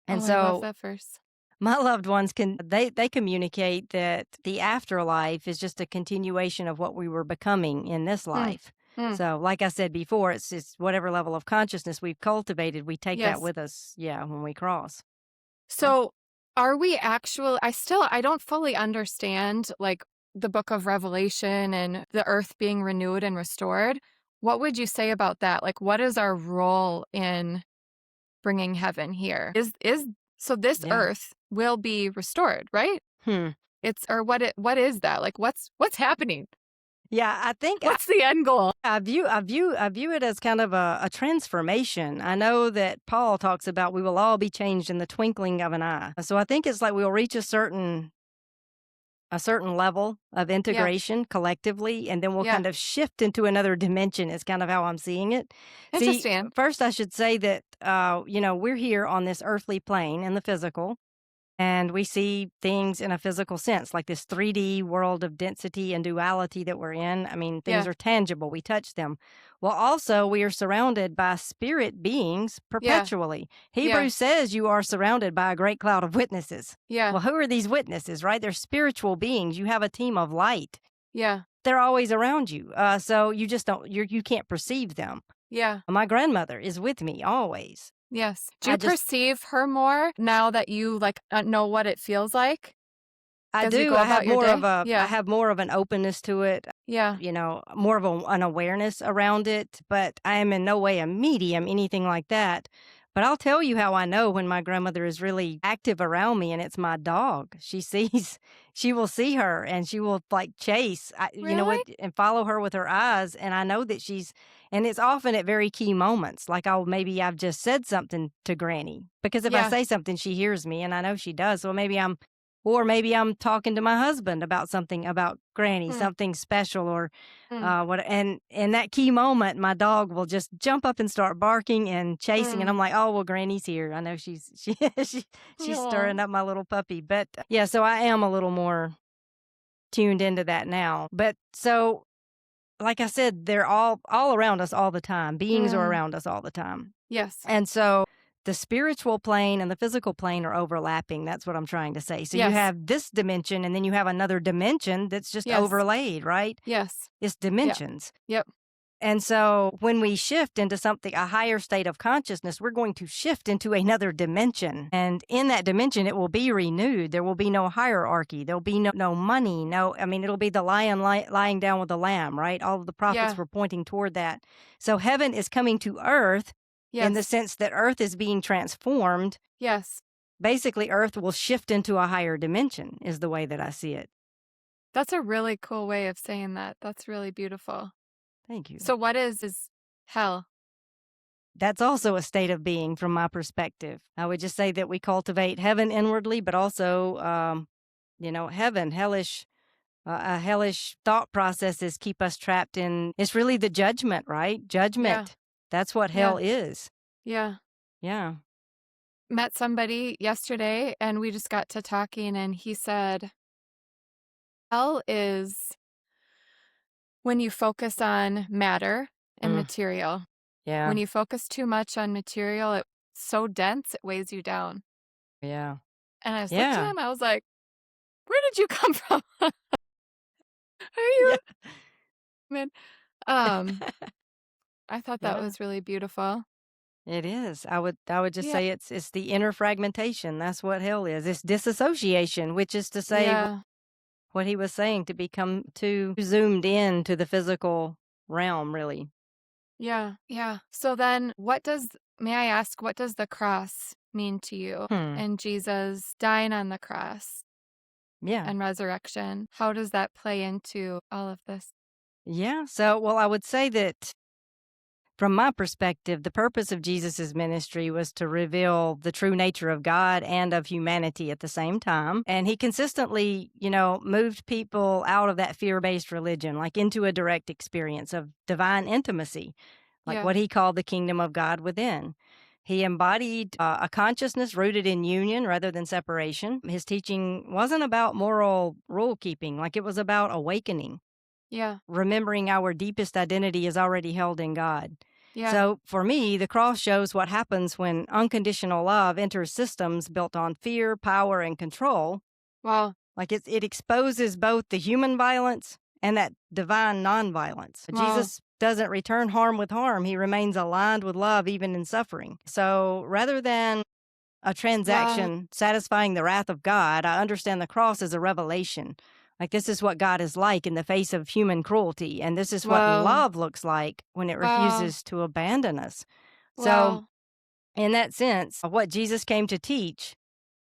And Oh, I love so that verse. my loved ones they communicate that the afterlife is just a continuation of what we were becoming in this Mm. life. Mm. So, like I said before, it's whatever level of consciousness we've cultivated, we take that Yes. with us, yeah, when we cross. Yeah. So, are we actual I don't fully understand, like, the book of Revelation and the earth being renewed and restored, what would you say about that? Like, what is our role in bringing heaven here? So this Yeah. earth will be restored, right? Hmm. It's or what is that? Like, what's happening? Yeah, I think What's the end goal? I view it as kind of a transformation. I know that Paul talks about we will all be changed in the twinkling of an eye. So I think it's like we'll reach a certain level of Yeah, integration collectively, and then we'll yeah. kind of shift into another dimension, is kind of how I'm seeing it. See, Interesting. first I should say that, we're here on this earthly plane in the physical, and we see things in a physical sense, like this 3D world of density and duality that we're in. I mean, things Yeah, are tangible, we touch them. Well, also, we are surrounded by spirit beings yeah, perpetually. yeah, Hebrews says you are surrounded by a great cloud of witnesses. yeah, Well, who are these witnesses, right? They're spiritual beings. You have a team of light. yeah, They're always around you. So you just don't, you can't perceive them. yeah. My grandmother is with me always. Yes. Do I you just perceive her more now that you like know what it feels like I as you do. go about your day? I Yeah. have more of an openness to it, Yeah. more of an awareness around it, but I am in no way a medium, anything like that. But I'll tell you how I know when my grandmother is really active around me, and it's my dog. She will see her and she will like chase, Really? and follow her with her eyes. And I know that and it's often at very key moments. Like maybe I've just said something to Granny, because if I Yeah. say something, she hears me, and I know she does. So maybe I'm talking to my husband about something about Granny, Mm, something special, or mm, what. And in that key moment, my dog will just jump up and start barking and chasing, and mm. I'm like, "Oh well, Granny's here. I know she's Aw. stirring up my little puppy." But yeah, so I am a little more tuned into that now. But so, like I said, they're all around us all the time. Beings are Mm. around us all the time. Yes. And so the spiritual plane and the physical plane are overlapping. That's what I'm trying to say. So you Yes. have this dimension, and then you have another dimension that's just Yes. overlaid, right? Yes. It's Yeah. dimensions. Yep. And so when we shift into something, a higher state of consciousness, we're going to shift into another dimension. And in that dimension, it will be renewed. There will be no hierarchy. There'll be no money. I mean, it'll be the lion lying down with the lamb, right? All of the prophets Yeah. were pointing toward that. So heaven is coming to earth in the Yes. sense that earth is being transformed. Yes. Basically, earth will shift into a higher dimension, is the way that I see it. That's a really cool way of saying that. That's really beautiful. Thank you. So what is hell? That's also a state of being from my perspective. I would just say that we cultivate heaven inwardly, but also, hellish thought processes keep us trapped in. It's really the judgment, right? Yeah. Judgment. That's what hell Yeah. is. Yeah. Yeah. Met somebody yesterday and we just got to talking and he said, hell is when you focus on matter and Mm, material. yeah. When you focus too much on material, it's so dense, it weighs you down. Yeah. And I just looked at Yeah. him, I was like, where did you come from? Are Yeah. you man? Um, I thought that Yeah. was really beautiful. It is. I would just Yeah. say it's the inner fragmentation. That's what hell is. It's disassociation, which is to say Yeah. what he was saying, to become too zoomed in to the physical realm, really. Yeah. Yeah. So then may I ask, what does the cross mean to you Hmm. and Jesus dying on the cross Yeah. and resurrection? How does that play into all of this? Yeah. So, well, I would say that from my perspective, the purpose of Jesus's ministry was to reveal the true nature of God and of humanity at the same time. And he consistently, moved people out of that fear-based religion, like into a direct experience of divine intimacy, like Yeah. what he called the kingdom of God within. He embodied a consciousness rooted in union rather than separation. His teaching wasn't about moral rule keeping, like it was about awakening, Yeah. remembering our deepest identity is already held in God. Yeah. So for me, the cross shows what happens when unconditional love enters systems built on fear, power, and control. Wow. Like it exposes both the human violence and that divine nonviolence. Wow. Jesus doesn't return harm with harm. He remains aligned with love even in suffering. So rather than a Wow. transaction satisfying the wrath of God, I understand the cross as a revelation, Like, this is what God is like in the face of human cruelty, and this is what Wow. love looks like when it Wow. refuses to abandon us. So, Wow. in that sense, what Jesus came to teach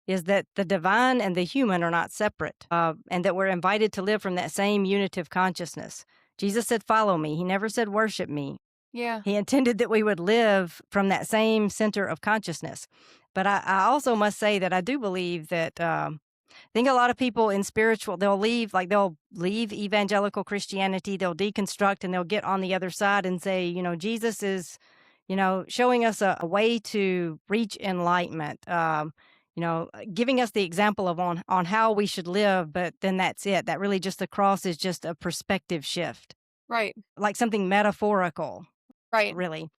is that the divine and the human are not separate, and that we're invited to live from that same unitive consciousness. Jesus said, "Follow me." He never said, "Worship me." Yeah. He intended that we would live from that same center of consciousness. But I also must say that I do believe that I think a lot of people in spiritual, they'll leave evangelical Christianity, they'll deconstruct, and they'll get on the other side and say, Jesus is, showing us a way to reach enlightenment. Giving us the example of on how we should live, but then that's it. That really just the cross is just a perspective shift, Right. like something metaphorical, Right. really.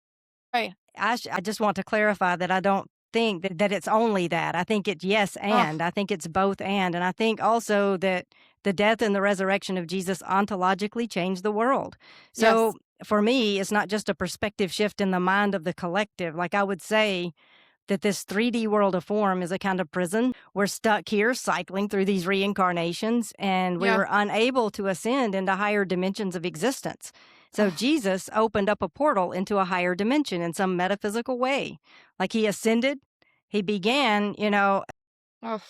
Right. I just want to clarify that I don't think that it's only that. I think it's yes Oh, and. I think it's both and I think also that the death and the resurrection of Jesus ontologically changed the world. So yes. for me, it's not just a perspective shift in the mind of the collective. Like I would say that this 3D world of form is a kind of prison. We're stuck here cycling through these reincarnations, and we Yeah. were unable to ascend into higher dimensions of existence. So Oh, Jesus opened up a portal into a higher dimension in some metaphysical way. Like he ascended, he began, oh,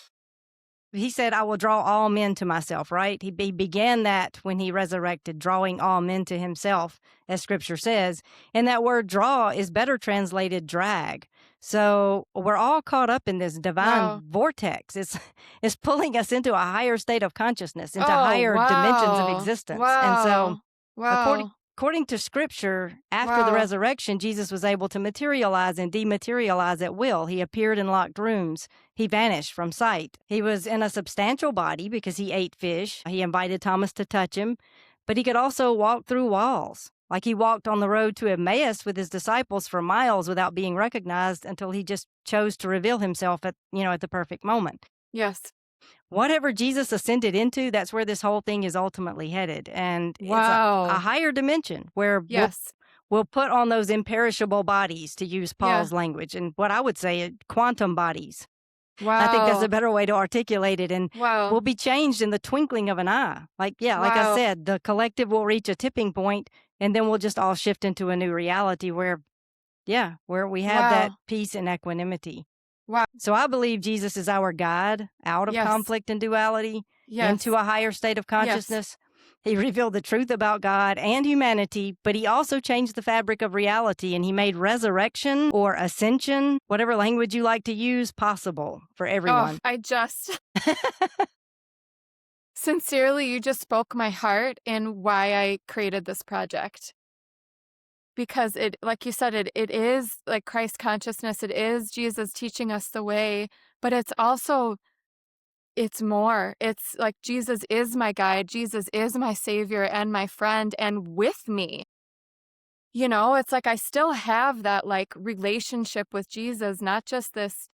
he said, I will draw all men to myself, right? He began that when he resurrected, drawing all men to himself, as scripture says. And that word draw is better translated drag. So we're all caught up in this divine wow. vortex. It's pulling us into a higher state of consciousness, into Oh, higher dimensions of wow. existence. And so Wow. According Wow. according to scripture, after the Wow. resurrection, Jesus was able to materialize and dematerialize at will. He appeared in locked rooms. He vanished from sight. He was in a substantial body because he ate fish. He invited Thomas to touch him, but he could also walk through walls. Like he walked on the road to Emmaus with his disciples for miles without being recognized until he just chose to reveal himself at the perfect moment. Yes. Whatever Jesus ascended into, that's where this whole thing is ultimately headed. And it's a Wow. higher dimension where Yes. we'll put on those imperishable bodies, to use Yeah. Paul's language, and what I would say quantum bodies. I think that's a Wow. better way to articulate it. And we'll Wow. be changed in the twinkling of an eye. Like I Wow. said, the collective will reach a tipping point, and then we'll just all shift into a new reality where we have that Wow. peace and equanimity. Wow. So I believe Jesus is our guide out of Yes. conflict and duality into Yes. a higher state of Yes. consciousness. He revealed the truth about God and humanity, but he also changed the fabric of reality, and he made resurrection or ascension, whatever language you like to use, possible for Oh, everyone. I just sincerely, you just spoke my heart in why I created this project. Because it, like you said, it is like Christ consciousness. It is Jesus teaching us the way, but it's also, it's more. It's like Jesus is my guide. Jesus is my savior and my friend and with me. It's like I still have that like relationship with Jesus, not just this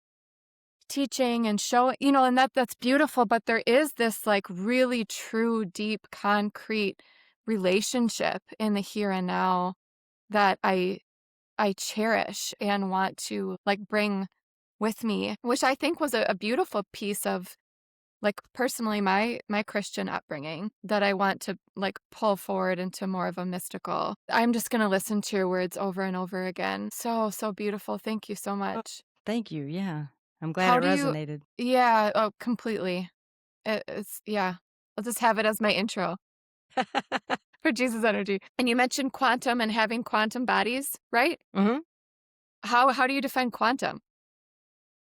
teaching and showing, and that's beautiful, but there is this like really true, deep, concrete relationship in the here and now that I cherish and want to like bring with me, which I think was a beautiful piece of like personally my Christian upbringing that I want to like pull forward into more of a mystical. I'm just going to listen to your words over and over again. So, so beautiful. Thank you so Oh, much. thank you. Yeah. I'm glad it How do you, resonated. yeah, oh, completely. Yeah. I'll just have it as my intro for Jesus energy. And you mentioned quantum and having quantum bodies, right? Hmm. How do you define quantum?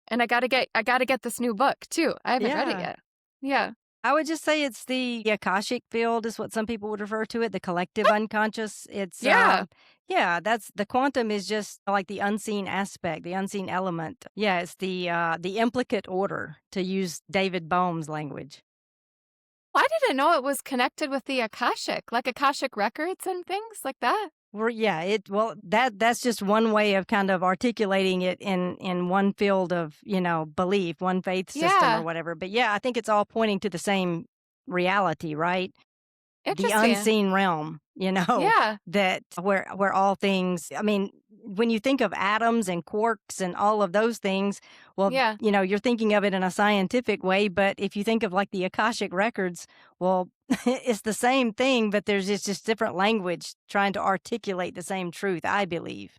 And I gotta get this new book too. I haven't read it Yeah. yet. Yeah. I would just say it's the Akashic field is what some people would refer to it, the collective unconscious. Yeah. Yeah, that's the quantum is just like the unseen aspect, the unseen element. Yeah, it's the implicate order, to use David Bohm's language. I didn't know it was connected with the Akashic, like Akashic records and things like that. That's just one way of kind of articulating it in one field of, belief, one faith system or Yeah. whatever. But yeah, I think it's all pointing to the same reality, right? the Interesting. unseen realm, Yeah. that where all things, I mean, when you think of atoms and quarks and all of those things, well, Yeah. you're thinking of it in a scientific way, but if you think of like the Akashic records, well, it's the same thing, but there's just different language trying to articulate the same truth, I believe.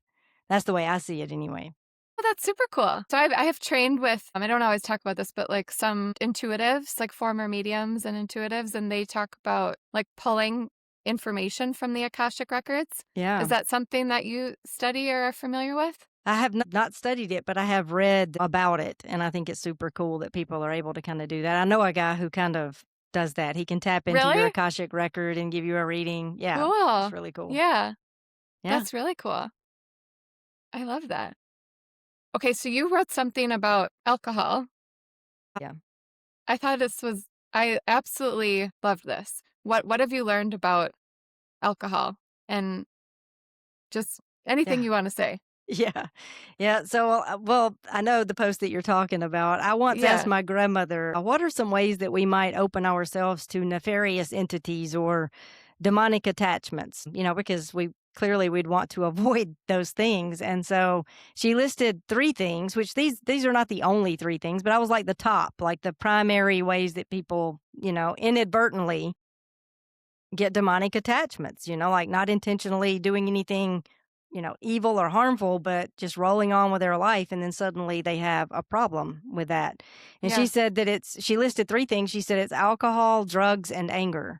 That's the way I see it anyway. Well, that's super cool. So I have trained with, I don't always talk about this, but like some intuitives, like former mediums and intuitives, and they talk about like pulling information from the Akashic records. Is Yeah. that something that you study or are familiar with? I have not studied it, but I have read about it, and I think it's super cool that people are able to kind of do that. I know a guy who kind of does that. He can tap into your Really? Akashic record and give you a reading. Yeah, it's Cool. really cool. Yeah, Yeah. that's really cool. I love that. Okay, so you wrote something about alcohol. Yeah. I thought I absolutely loved this. What have you learned about alcohol? And just anything Yeah. you want to say. Yeah. Yeah. So, well, I know the post that you're talking about. I once asked Yeah. my grandmother, what are some ways that we might open ourselves to nefarious entities or demonic attachments? Because we'd want to avoid those things. And so she listed three things, which these are not the only three things, but I was like the top, like the primary ways that people, inadvertently get demonic attachments, like not intentionally doing anything, evil or harmful, but just rolling on with their life. And then suddenly they have a problem with that. And she Yeah. said that she listed three things. She said it's alcohol, drugs, and anger.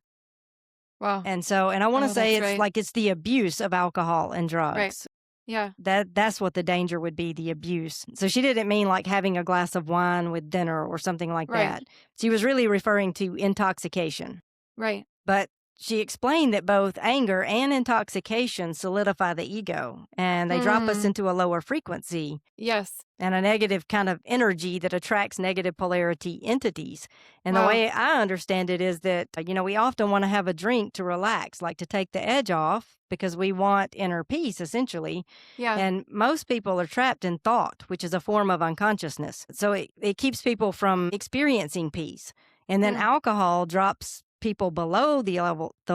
Wow. And I want to Oh, say that's it's right. like it's the abuse of alcohol and Right. drugs. Yeah. That's what the danger would be, the abuse. So she didn't mean like having a glass of wine with dinner or something like Right. that. She was really referring to intoxication. Right. But she explained that both anger and intoxication solidify the ego and they drop us Mm. into a lower frequency Yes. and a negative kind of energy that attracts negative polarity entities. And the Wow. way I understand it is that, we often want to have a drink to relax, like to take the edge off because we want inner peace, essentially. Yeah. And most people are trapped in thought, which is a form of unconsciousness. So it keeps people from experiencing peace. And then Mm. alcohol drops people below the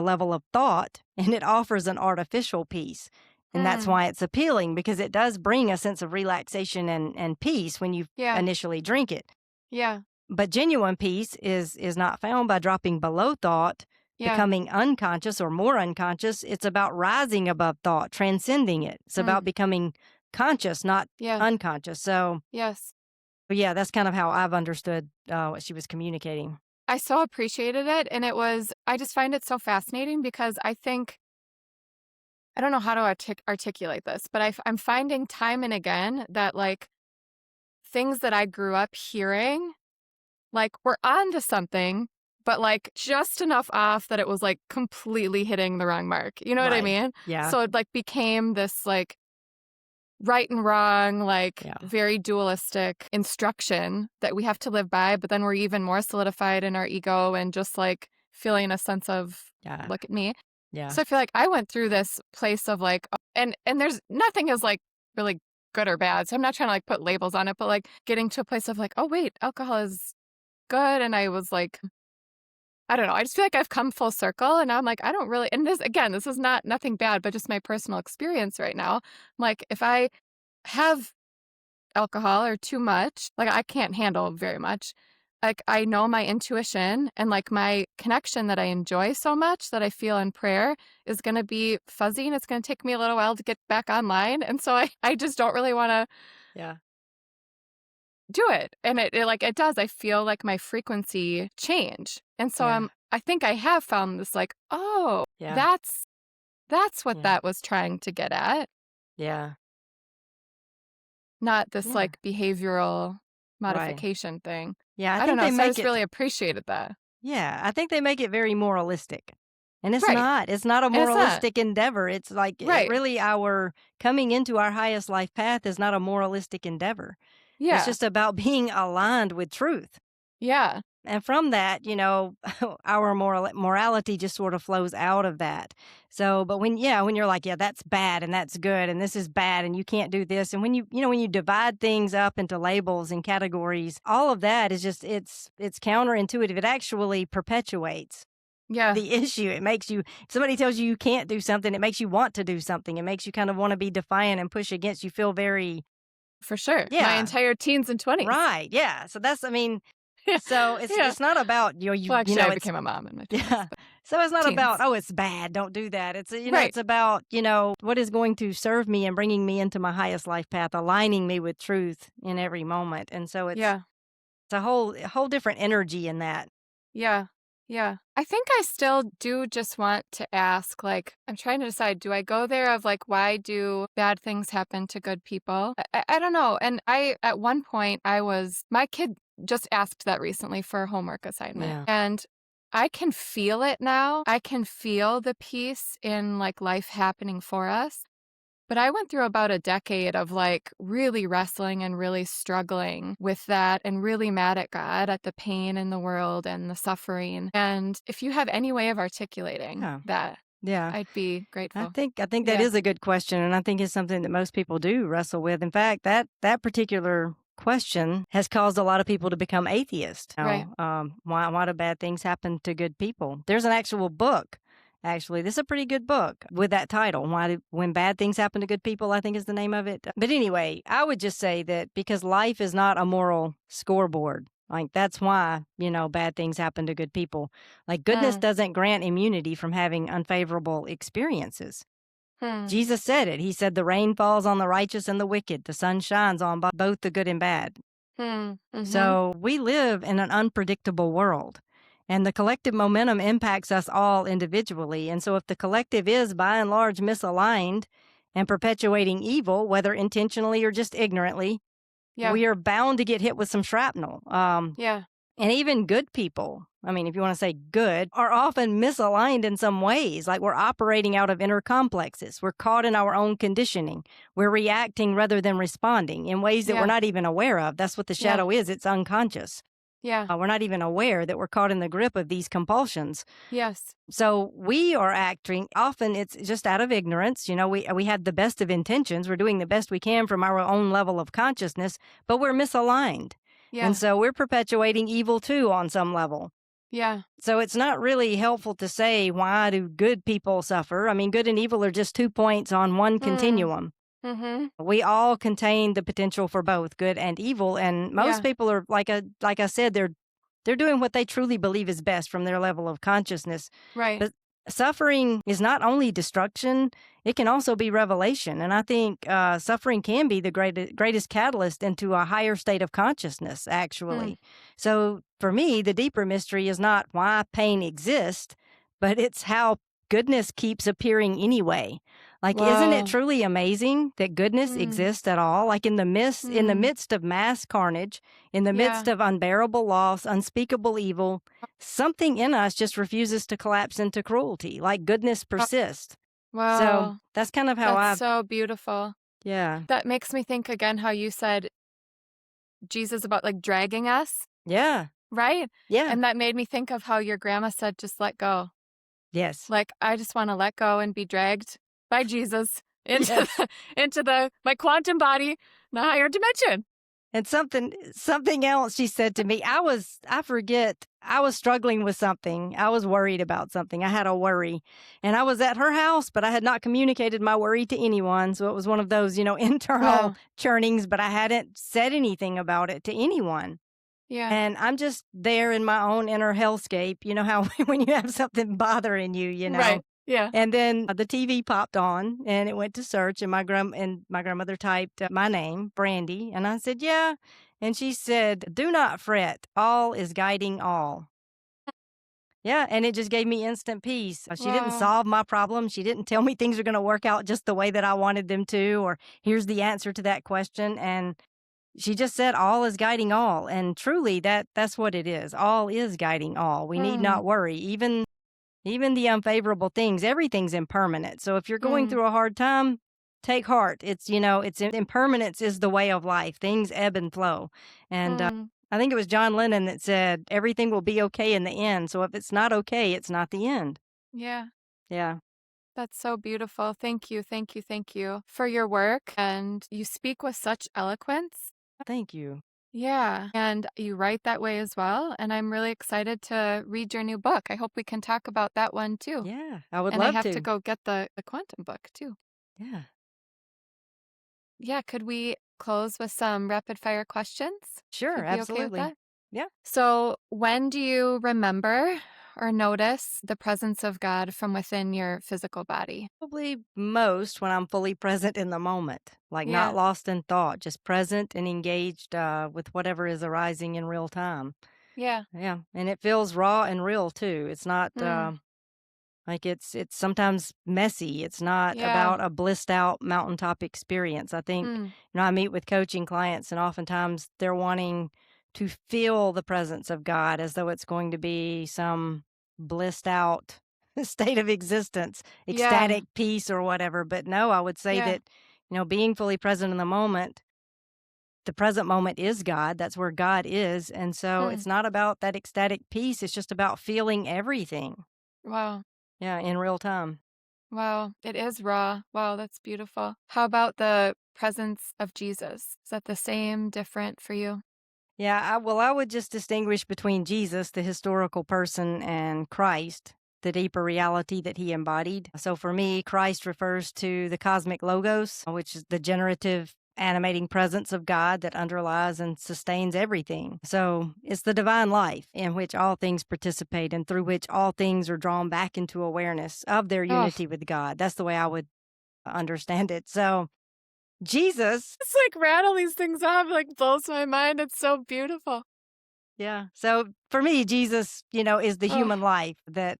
level of thought and it offers an artificial peace. And that's Mm. why it's appealing because it does bring a sense of relaxation and peace when you Yeah. initially drink it. Yeah. But genuine peace is not found by dropping below thought, Yeah. becoming unconscious or more unconscious. It's about rising above thought, transcending it. It's about Mm. becoming conscious, not Yeah. unconscious. So, Yes. but yeah, that's kind of how I've understood what she was communicating. I so appreciated it. And I just find it so fascinating because I don't know how to articulate this, but I'm finding time and again that like things that I grew up hearing, like we're onto something, but like just enough off that it was like completely hitting the wrong mark. You know what I Right. mean? Yeah. So it like became this like right and wrong, like Yeah. very dualistic instruction that we have to live by, but then we're even more solidified in our ego and just like feeling a sense of Yeah. look at me. Yeah. So I feel like I went through this place of like and there's nothing is like really good or bad. So I'm not trying to like put labels on it, but like getting to a place of like, oh wait, alcohol is good. And I was like, I don't know. I just feel like I've come full circle and now I'm like, I don't really, and this, again, this is not nothing bad, but just my personal experience right now. I'm like, if I have alcohol or too much, like I can't handle very much. Like I know my intuition and like my connection that I enjoy so much that I feel in prayer is going to be fuzzy and it's going to take me a little while to get back online. And so I just don't really want to Yeah. do it. And it like it does. I feel like my frequency change. And so Yeah. I think I have found this like, oh, Yeah. that's what Yeah. that was trying to get at, Yeah. not this Yeah. like behavioral Right. modification thing. Yeah, I I don't think know. they So I make just it really appreciated that. yeah, I think they make it very moralistic. And it's Right. not. It's not a And it's not. moralistic endeavor. It's like Right. really our coming into our highest life path is not a moralistic endeavor. It's Yeah. just about being aligned with truth. Yeah. And from that, our morality just sort of flows out of that. So, but when you're like, yeah, that's bad and that's good and this is bad and you can't do this. And when you divide things up into labels and categories, all of that is just it's counterintuitive. It actually perpetuates Yeah, the issue. It makes you somebody tells you you can't do something, it makes you want to do something. It makes you kind of want to be defiant and push against. You feel very for sure. My yeah, entire teens and 20s. right. Yeah. So that's I mean, Yeah, so yeah. it's not about Well, you actually, know I it's became a mom in my 20s, yeah. but So it's not about, teens. oh, it's bad, don't do that. It's Right. it's about, what is going to serve me and bringing me into my highest life path, aligning me with truth in every moment. And so Yeah. it's a whole different energy in that. Yeah. Yeah. I think I still do just want to ask, like, I'm trying to decide, do I go there of like, why do bad things happen to good people? I don't know. And at one point, my kid just asked that recently for a homework assignment. Yeah. And I can feel it now. I can feel the peace in like life happening for us. But I went through about a decade of like really wrestling and really struggling with that and really mad at God at the pain in the world and the suffering. And if you have any way of articulating Yeah. that, Yeah. I'd be grateful. I think that Yeah. is a good question, and I think it's something that most people do wrestle with. In fact, that particular question has caused a lot of people to become atheists. Right. Why do bad things happen to good people? There's an actual book. Actually, this is a pretty good book with that title. When bad things happen to good people, I think is the name of it. But anyway, I would just say that because life is not a moral scoreboard. Like that's why, bad things happen to good people. Like goodness Mm. doesn't grant immunity from having unfavorable experiences. Hmm. Jesus said it. He said, "The rain falls on the righteous and the wicked. The sun shines on both the good and bad." Hmm. Mm-hmm. So we live in an unpredictable world, and the collective momentum impacts us all individually. And so if the collective is by and large misaligned and perpetuating evil, whether intentionally or just ignorantly, Yeah. we are bound to get hit with some shrapnel. Yeah. And even good people, I mean, if you want to say good, are often misaligned in some ways. Like we're operating out of inner complexes. We're caught in our own conditioning. We're reacting rather than responding in ways that we're Yeah. not even aware of. That's what the Yeah. shadow is. It's unconscious. Yeah. We're not even aware that we're caught in the grip of these compulsions. Yes. So we are acting often it's just out of ignorance. We had the best of intentions. We're doing the best we can from our own level of consciousness, but we're misaligned. And Yeah. so we're perpetuating evil too on some level. Yeah. So it's not really helpful to say why do good people suffer? I mean, good and evil are just 2 points on one Hmm. continuum. Mm-hmm. We all contain the potential for both good and evil, and most Yeah. people are like I said, they're doing what they truly believe is best from their level of consciousness. Right. But suffering is not only destruction, it can also be revelation. And I think suffering can be the greatest catalyst into a higher state of consciousness, Hmm. actually. So for me, the deeper mystery is not why pain exists, but it's how goodness keeps appearing anyway. Like, isn't it Whoa. truly amazing that goodness Hmm. exists at all? Like in the Hmm. midst of mass carnage, in the midst Yeah. of unbearable loss, unspeakable evil, something in us just refuses to collapse into cruelty, like goodness persists. So Wow. that's kind of how That's I've, so beautiful. yeah, That makes me think again how you said Jesus about like dragging us, yeah, right? yeah, And that made me think of how your grandma said, just let go. yes, Like, I just want to let go and be dragged by Jesus into yes. my quantum body, the higher dimension. And something else she said to me, I forget, I was struggling with something. I was worried about something. I had a worry. And I was at her house, but I had not communicated my worry to anyone. So it was one of those, internal Wow. churnings, but I hadn't said anything about it to anyone. Yeah. And I'm just there in my own inner hellscape. You know how when you have something bothering you. Right. Yeah. And then the TV popped on and it went to search and my grandmother typed my name, Brandy, and I said, "Yeah." And she said, "Do not fret. All is guiding all." Yeah, and it just gave me instant peace. She didn't Wow. solve my problem. She didn't tell me things are going to work out just the way that I wanted them to or here's the answer to that question and she just said all is guiding all and truly that's what it is. All is guiding all. We need Hmm. not worry. Even the unfavorable things, everything's impermanent. So if you're going Hmm. through a hard time, take heart. It's impermanence is the way of life. Things ebb and flow. And Hmm. I think it was John Lennon that said, everything will be okay in the end. So if it's not okay, it's not the end. Yeah. Yeah. That's so beautiful. Thank you. Thank you. Thank you for your work. And you speak with such eloquence. Thank you. Yeah, and you write that way as well, and I'm really excited to read your new book. I hope we can talk about that one too. Yeah, I would And I love have to to. go get the quantum book too. Yeah, Yeah, could we close with some rapid fire questions? If sure, you'd be okay with absolutely. that? Yeah. So, when do you remember or notice the presence of God from within your physical body? Probably most when I'm fully present in the moment, like not Yeah, lost in thought, just present and engaged with whatever is arising in real time. yeah, Yeah, and it feels raw and real too. It's not mm, like it's sometimes messy. It's not yeah, about a blissed out mountaintop experience. I think, mm, I meet with coaching clients, and oftentimes they're wanting to feel the presence of God as though it's going to be some blissed out state of existence, yeah, ecstatic peace or whatever. But no, I would say yeah, that, being fully present in the present moment is God. That's where God is. And so mm, it's not about that ecstatic peace. It's just about feeling everything. wow. Yeah, in real time. Wow, it is raw. Wow, that's beautiful. How about the presence of Jesus? Is that the same, different for you? Yeah, I would just distinguish between Jesus, the historical person, and Christ, the deeper reality that he embodied. So for me, Christ refers to the cosmic logos, which is the generative animating presence of God that underlies and sustains everything. So it's the divine life in which all things participate and through which all things are drawn back into awareness of their Oh, unity with God. That's the way I would understand it. So Jesus. it's like rattle these things off, like blows my mind. It's so beautiful. Yeah. So for me, Jesus, is the Oh, human life that,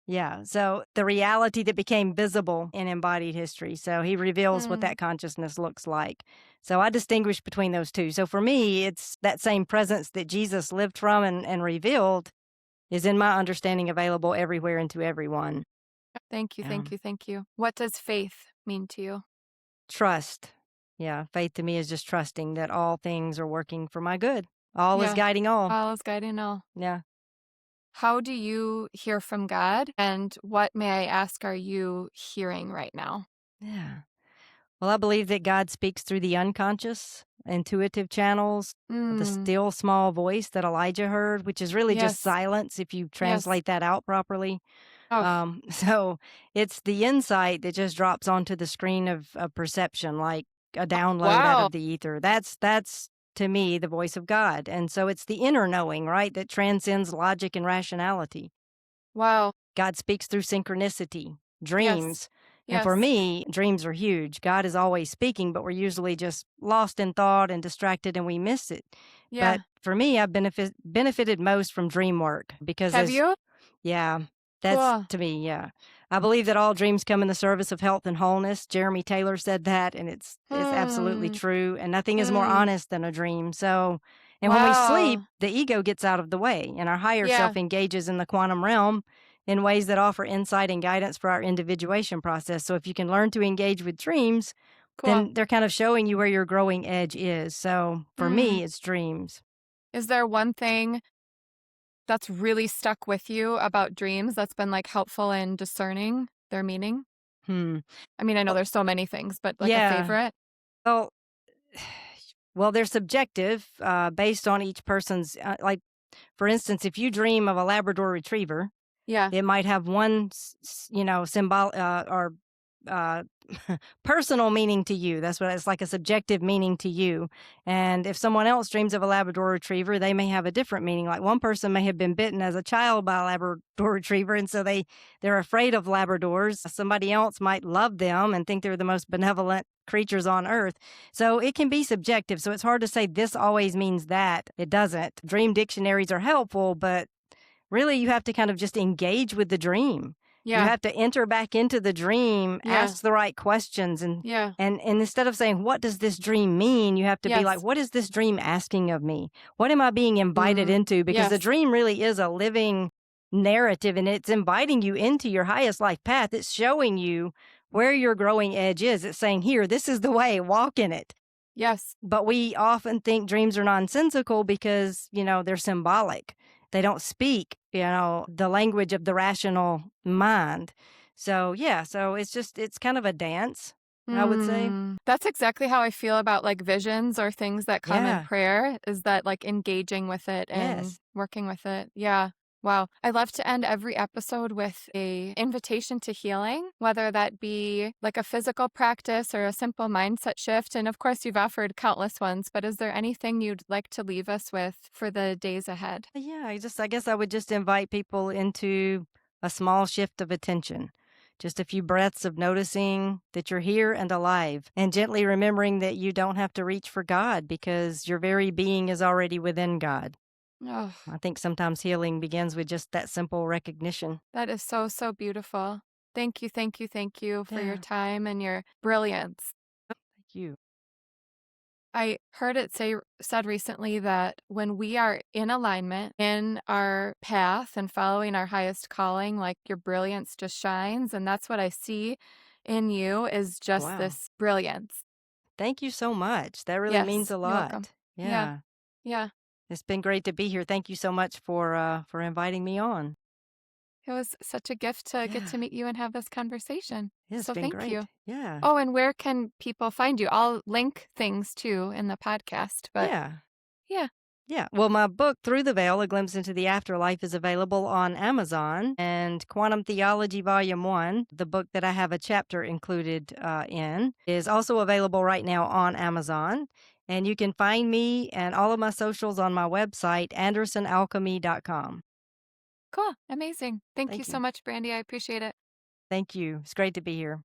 yeah. So the reality that became visible in embodied history. So he reveals what mm, that consciousness looks like. So I distinguish between those two. So for me, it's that same presence that Jesus lived from and revealed is in my understanding available everywhere and to everyone. thank you, thank Um, you, thank you. What does faith mean to you? Trust. Yeah. Faith to me is just trusting that all things are working for my good. All is Yeah, guiding all. all is guiding all. Yeah. How do you hear from God? And what, may I ask, are you hearing right now? Yeah. Well, I believe that God speaks through the unconscious, intuitive channels, the Mm, still small voice that Elijah heard, which is really just yes, silence if you yes. translate that out properly. Oh, So it's the insight that just drops onto the screen of perception, like a download out wow, of the ether. That's to me the voice of God, and so it's the inner knowing, right, that transcends logic and rationality. wow. God speaks through synchronicity, Yes, dreams. And for yes, me, dreams are huge. God is always speaking, but we're usually just lost in thought and distracted and we miss it. But yeah. for me, I've benefited most from dream work because Have as you? yeah, that's Cool. to me, yeah. I believe that all dreams come in the service of health and wholeness. Jeremy Taylor said that, and it's absolutely Hmm. true. And nothing is more Hmm. honest than a dream. So, and when we sleep, Wow. the ego gets out of the way, and our higher Yeah. self engages in the quantum realm in ways that offer insight and guidance for our individuation process. So, if you can learn to engage with dreams, Cool. then they're kind of showing you where your growing edge is. So, for Hmm. me, it's dreams. Is there one thing that's really stuck with you about dreams that's been like helpful in discerning their meaning? Hmm. I mean, I know Well, there's so many things, but like a yeah. favorite? Well, well, they're subjective, based on each person's, like, for instance, if you dream of a Labrador Retriever, Yeah. it might have one, symbol or uh, personal meaning to you. That's what it's like, a subjective meaning to you. And if someone else dreams of a Labrador Retriever, they may have a different meaning. Like one person may have been bitten as a child by a Labrador Retriever, and so they're afraid of Labradors. Somebody else might love them and think they're the most benevolent creatures on earth. So it can be subjective. So it's hard to say this always means that. It doesn't. Dream dictionaries are helpful, but really, you have to kind of just engage with the dream. You Yeah. have to enter back into the dream, Yeah. ask the right questions, and Yeah. and instead of saying, "What does this dream mean?" you have to be like, Yes. "What is this dream asking of me? What am I being invited Mm. into?" Because the Yes. dream really is a living narrative, and it's inviting you into your highest life path. It's showing you where your growing edge is. It's saying, "Here, this is the way. Walk in it." Yes. But we often think dreams are nonsensical because, they're symbolic. They don't speak, the language of the rational mind. So, yeah, so it's kind of a dance. I would say. That's exactly how I feel about, like, visions or things that come in Yeah. prayer, is that, like, engaging with it and Yes. working with it. Yeah. Wow. I love to end every episode with a invitation to healing, whether that be, like, a physical practice or a simple mindset shift, and, of course, you've offered countless ones, but is there anything you'd like to leave us with for the days ahead? Yeah, I guess I would just invite people into a small shift of attention. Just a few breaths of noticing that you're here and alive, and gently remembering that you don't have to reach for God because your very being is already within God. Oh, I think sometimes healing begins with just that simple recognition. that is so, so beautiful. Thank you, thank you, thank you for your Yeah, time and your brilliance. thank you. I heard it said recently that when we are in alignment in our path and following our highest calling, like your brilliance just shines, and that's what I see in you is just Wow. this brilliance. Thank you so much. That really means Yes, a you're welcome. lot. Yeah, Yeah. yeah. It's been great to be here. Thank you so much for inviting me on. It was such a gift to get Yeah. to meet you and have this conversation. Yeah, it's So been thank you. great. Yeah. Oh, and where can people find you? I'll link things too in the podcast, but Yeah. yeah. Yeah. Well, my book, Through the Veil, A Glimpse into the Afterlife, is available on Amazon. And Quantum Theology Volume 1, the book that I have a chapter included in, is also available right now on Amazon. And you can find me and all of my socials on my website, andersonalchemy.com. Cool. Amazing. Thank you Thank so you. much, Brandy. I appreciate it. Thank you. It's great to be here.